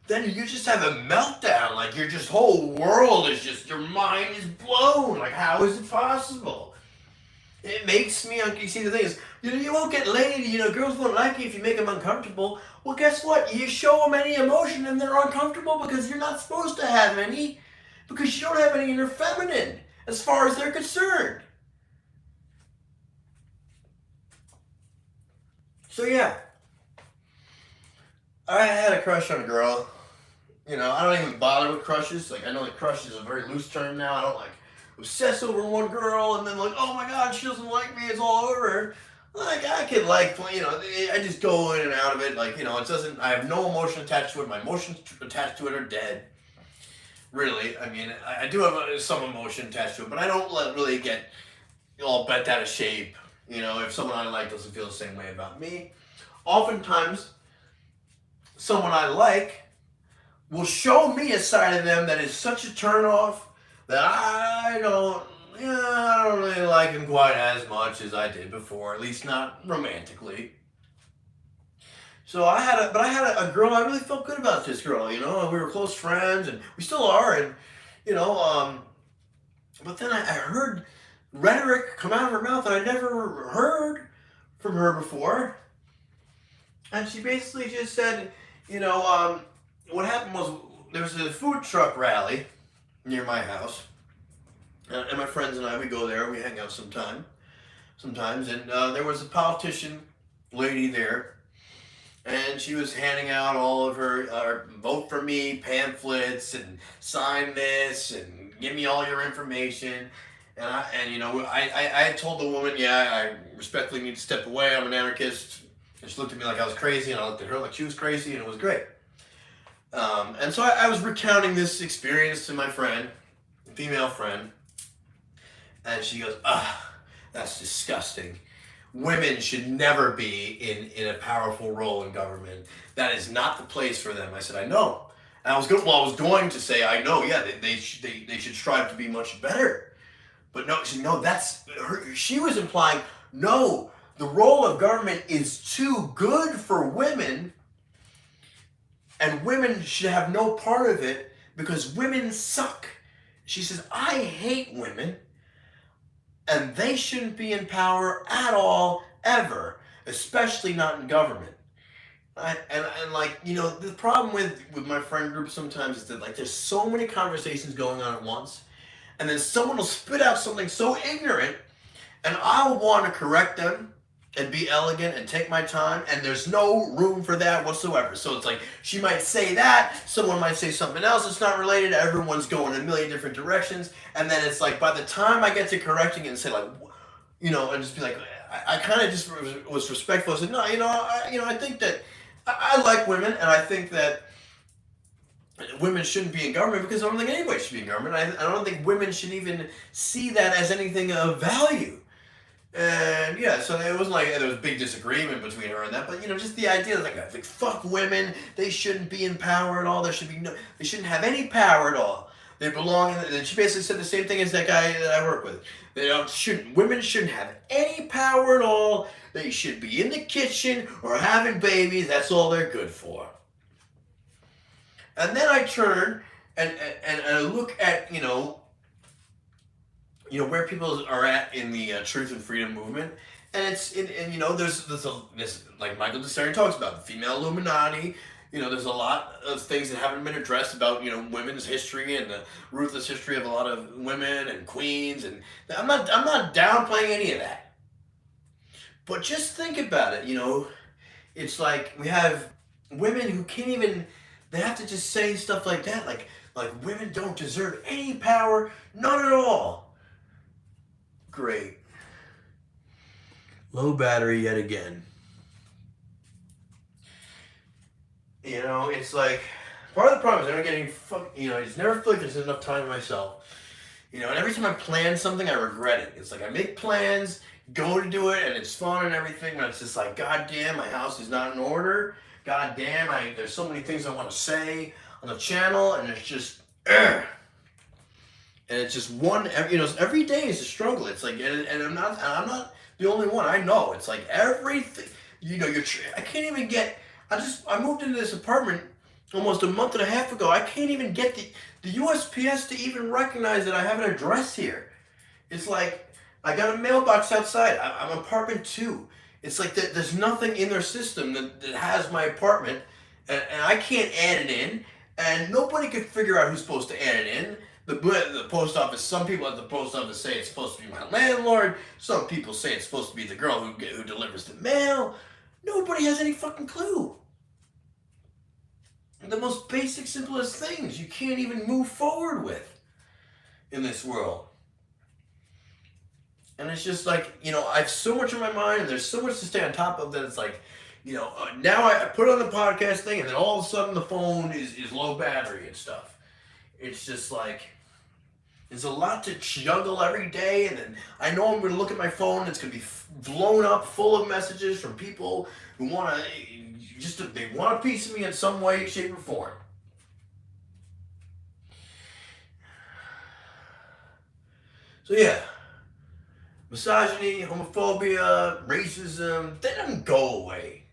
[SPEAKER 1] then you just have a meltdown. Like your just whole world is just, your mind is blown. Like, how is it possible? It makes me, you see, the thing is, you won't get laid, girls won't like you if you make them uncomfortable. Well, guess what? You show them any emotion and they're uncomfortable because you're not supposed to have any, because you don't have any inner feminine as far as they're concerned. So yeah, I had a crush on a girl. I don't even bother with crushes. Like, I know that crush is a very loose term now. I don't obsess over one girl and then oh my god, she doesn't like me, it's all over. Like, I could I just go in and out of it. Like, it doesn't, I have no emotion attached to it. My emotions attached to it are dead. Really. I mean, I do have some emotion attached to it, but I don't really get all bent out of shape. If someone I like doesn't feel the same way about me. Oftentimes, someone I like will show me a side of them that is such a turnoff that I don't really like him quite as much as I did before, at least not romantically. So I had a girl, I really felt good about this girl, and we were close friends, and we still are, and, but then I heard rhetoric come out of her mouth that I never heard from her before. And she basically just said, what happened was there was a food truck rally near my house. And my friends and I, we go there, we hang out sometimes. And there was a politician lady there. And she was handing out all of her vote for me pamphlets and sign this and give me all your information. And I had told the woman, I respectfully need to step away. I'm an anarchist. And she looked at me like I was crazy, and I looked at her like she was crazy, and it was great. And so I was recounting this experience to my friend, female friend, and she goes, that's disgusting. Women should never be in a powerful role in government. That is not the place for them. I said, I know. And I was going to say, I know, yeah, they should strive to be much better. But no, that's her. She was implying, no, the role of government is too good for women, and women should have no part of it because women suck. She says, I hate women. and they shouldn't be in power at all, ever, especially not in government. And like, you know, the problem with my friend group sometimes is that, like, there's so many conversations going on at once, and then someone will spit out something so ignorant, and I'll want to correct them and be elegant and take my time, and there's no room for that whatsoever. So it's like, she might say that, someone might say something else that's not related, everyone's going a million different directions, and then it's like, by the time I get to correcting it and say, like, you know, and just be like, I kind of just was respectful. I said, no, I think that I like women, and I think that women shouldn't be in government because I don't think anybody should be in government. I don't think women should even see that as anything of value. And yeah, so it wasn't like there was a big disagreement between her and that, but, you know, just the idea that, like fuck women, they shouldn't be in power at all. There should be no, they shouldn't have any power at all. They belong. And she basically said the same thing as that guy that I work with. Women shouldn't have any power at all. They should be in the kitchen or having babies. That's all they're good for. And then I turn and I look at, where people are at in the truth and freedom movement, and there's like Michael Discern talks about the female Illuminati. There's a lot of things that haven't been addressed about women's history and the ruthless history of a lot of women and queens, and I'm not downplaying any of that. But just think about it. It's like we have women who can't even. They have to just say stuff like that, like women don't deserve any power, none at all. Great. Low battery yet again. It's like, part of the problem is I don't get any I just never feel like there's enough time to myself. And every time I plan something, I regret it. It's like I make plans, go to do it, and it's fun and everything, but it's just like, God damn, my house is not in order. God damn, there's so many things I want to say on the channel, and it's just, and it's just every day is a struggle. It's like, and I'm not the only one. I know it's like everything. I can't even get. I moved into this apartment almost a month and a half ago. I can't even get the USPS to even recognize that I have an address here. It's like I got a mailbox outside. I'm apartment 2. It's like there's nothing in their system that has my apartment, and I can't add it in, and nobody could figure out who's supposed to add it in. The post office, some people at the post office say it's supposed to be my landlord. Some people say it's supposed to be the girl who delivers the mail. Nobody has any fucking clue. The most basic, simplest things you can't even move forward with in this world. And it's just like, I have so much on my mind, and there's so much to stay on top of that it's like, now I put on the podcast thing, and then all of a sudden the phone is low battery and stuff. It's just like, there's a lot to juggle every day, and then I know I'm going to look at my phone, and it's going to be blown up full of messages from people who want to, they want a piece of me in some way, shape, or form. So yeah. Misogyny, homophobia, racism, they don't go away.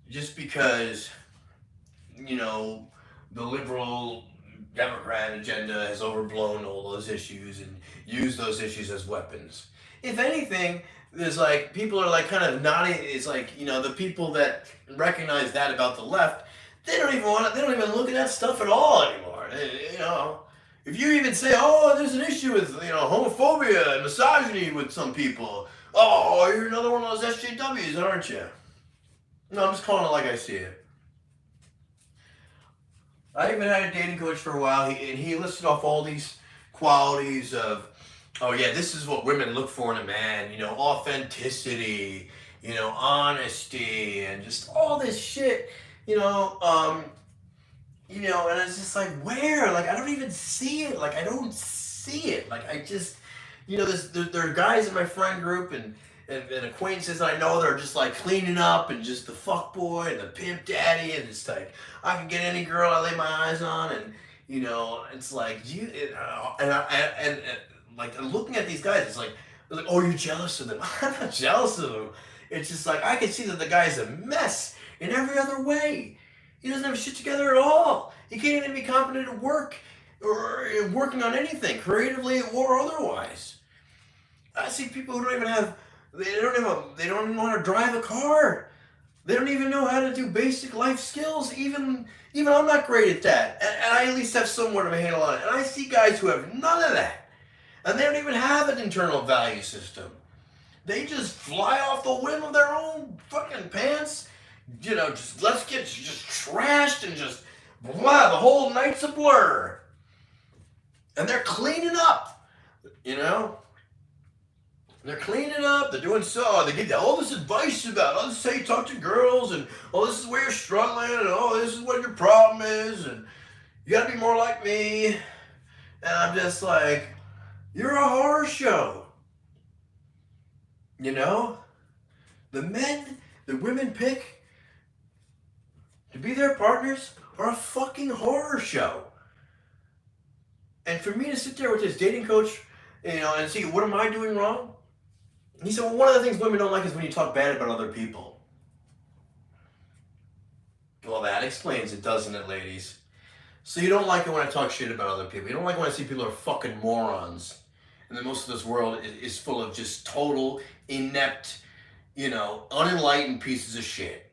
[SPEAKER 1] Just because, the liberal Democrat agenda has overblown all those issues and used those issues as weapons. If anything, there's like, people are like kind of nodding. It's like, the people that recognize that about the left, they don't even look at that stuff at all anymore. If you even say, oh, there's an issue with, homophobia and misogyny with some people, oh, you're another one of those SJWs, aren't you? No, I'm just calling it like I see it. I even had a dating coach for a while, and he listed off all these qualities of, oh yeah, this is what women look for in a man, authenticity, honesty, and just all this shit, and it's just like, where? Like, I don't even see it. Like, I don't see it. Like, I just, there are guys in my friend group and acquaintances that I know that are just like cleaning up and just the fuck boy and the pimp daddy, and it's like, I can get any girl I lay my eyes on, and, it's like, I'm looking at these guys, it's like, oh, you're jealous of them. I'm not jealous of them. It's just like, I can see that the guy's a mess in every other way. He doesn't have shit together at all. He can't even be competent at work or working on anything, creatively or otherwise. I see people who don't even have, they don't even know how to drive a car. They don't even know how to do basic life skills. Even I'm not great at that. And I at least have somewhat of a handle on it. And I see guys who have none of that. And they don't even have an internal value system. They just fly off the whim of their own fucking pants. You know, just let's get just trashed and just blah, the whole night's a blur. And they're cleaning up, you know? They're cleaning up, they're doing so, they give you all this advice about, oh, this is how you talk to girls, and oh, this is where you're struggling, and oh, this is what your problem is, and you gotta be more like me. And I'm just like, you're a horror show. You know? The men that women pick to be their partners are a fucking horror show. And for me to sit there with this dating coach, you know, and see, what am I doing wrong? He said, well, one of the things women don't like is when you talk bad about other people. Well, that explains it, doesn't it, ladies? So you don't like it when I talk shit about other people. You don't like when I see people are fucking morons. And then most of this world is full of just total, inept, you know, unenlightened pieces of shit.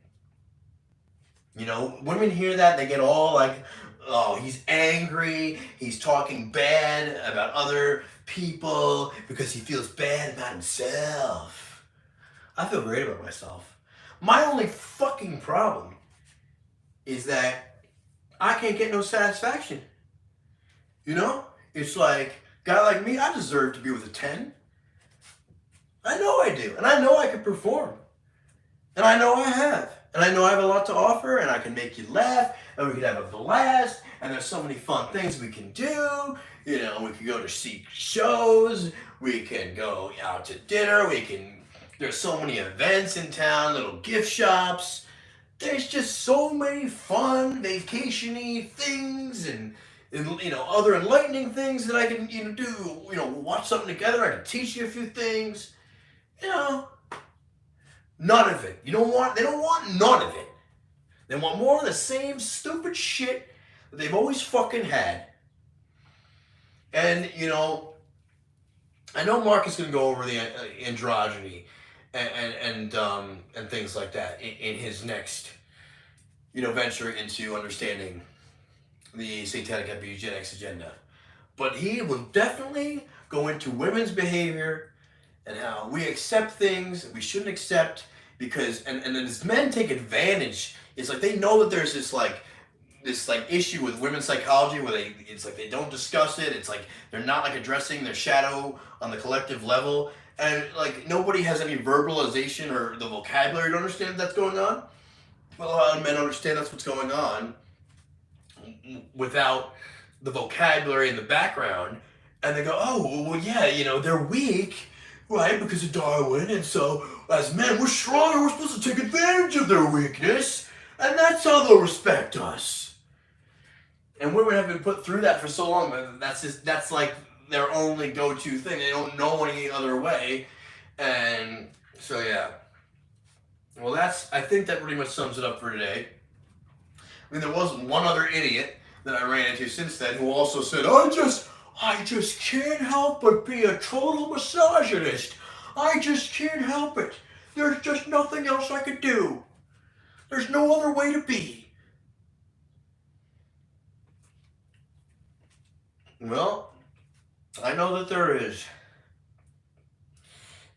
[SPEAKER 1] You know, women hear that, they get all like, oh, he's angry, he's talking bad about other people because he feels bad about himself. I feel great about myself. My only fucking problem is that I can't get no satisfaction. You know? It's like, guy like me, I deserve to be with a 10. I know I do. And I know I can perform. And I know I have. And I know I have a lot to offer, and I can make you laugh, and we can have a blast, and there's so many fun things we can do. You know, we can go to see shows, we can go out to dinner, there's so many events in town, little gift shops. There's just so many fun, vacation-y things, and you know, other enlightening things that I can, you know, do. You know, watch something together, I can teach you a few things. You know, none of it. They don't want none of it. They want more of the same stupid shit that they've always fucking had. And, you know, I know Mark is going to go over the androgyny and things like that in his next, you know, venture into understanding the satanic eugenics agenda. But he will definitely go into women's behavior and how we accept things that we shouldn't accept because, and then as men take advantage, it's like they know that there's this issue with women's psychology where it's like they don't discuss it. It's like they're not like addressing their shadow on the collective level, and like nobody has any verbalization or the vocabulary to understand that's going on. Well, a lot of men understand that's what's going on without the vocabulary in the background, and they go, oh, well, yeah, you know, they're weak, right, because of Darwin, and so as men, we're stronger, we're supposed to take advantage of their weakness, and that's how they'll respect us. And women have been put through that for so long, but that's like their only go-to thing. They don't know any other way. And so, yeah. Well, I think that pretty much sums it up for today. I mean, there was one other idiot that I ran into since then who also said, I just can't help but be a total misogynist. I just can't help it. There's just nothing else I could do. There's no other way to be. Well, I know that there is.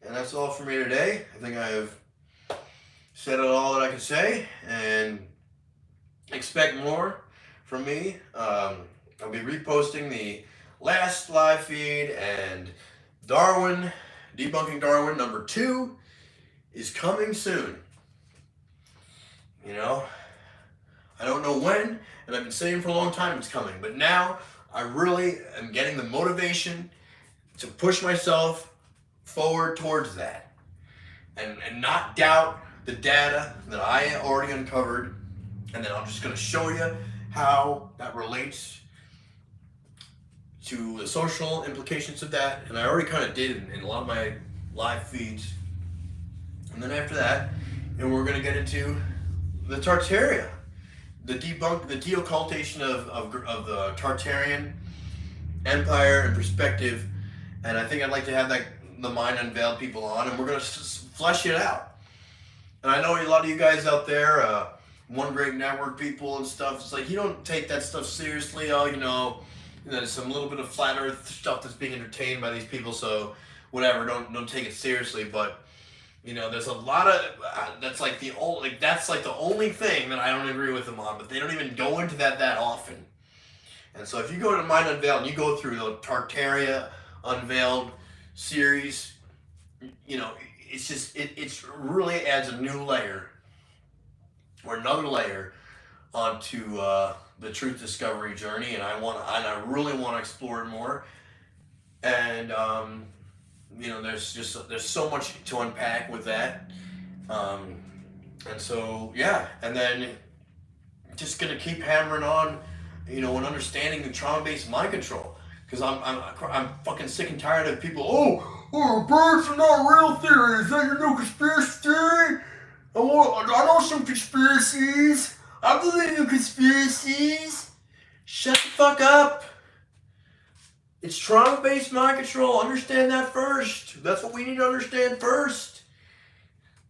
[SPEAKER 1] And that's all for me today. I think I have said all that I can say, and expect more from me. I'll be reposting the last live feed, and Debunking Darwin number 2 is coming soon. You know, I don't know when, and I've been saying for a long time it's coming, but now I really am getting the motivation to push myself forward towards that and not doubt the data that I already uncovered, and then I'm just going to show you how that relates to the social implications of that, and I already kind of did in a lot of my live feeds. And then after that, and we're going to get into the Tartaria, the deoccultation of the Tartarian empire and perspective, and I think I'd like to have the Mind Unveiled people on, and we're going to flesh it out. And I know a lot of you guys out there, One Great Network people and stuff, it's like, you don't take that stuff seriously. Oh, there's some little bit of flat earth stuff that's being entertained by these people, so whatever, don't take it seriously. But there's a lot of that's like the only thing that I don't agree with them on, but they don't even go into that often. And so if you go to Mind Unveiled and you go through the Tartaria Unveiled series, it's just it really adds a new layer or another layer onto the truth discovery journey, and I really want to explore it more. And there's so much to unpack with that. And so yeah, and then just gonna keep hammering on, and understanding the trauma-based mind control, because I'm fucking sick and tired of people. Oh, birds are not real theory. Is that your new conspiracy theory? I know some conspiracies. I believe in conspiracies. Shut the fuck up. It's trauma-based mind control. Understand that first. That's what we need to understand first.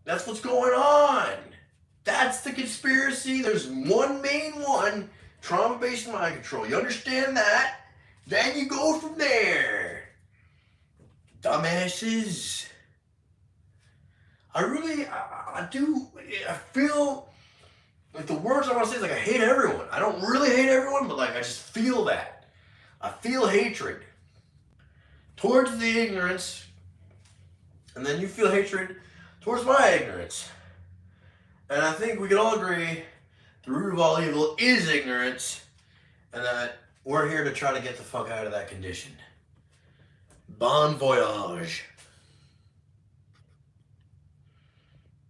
[SPEAKER 1] That's what's going on. That's the conspiracy. There's one main one. Trauma-based mind control. You understand that? Then you go from there. Dumbasses. I feel like the words I want to say is like, I hate everyone. I don't really hate everyone, but like I just feel that. I feel hatred towards the ignorance, and then you feel hatred towards my ignorance. And I think we can all agree the root of all evil is ignorance, and that we're here to try to get the fuck out of that condition. Bon voyage.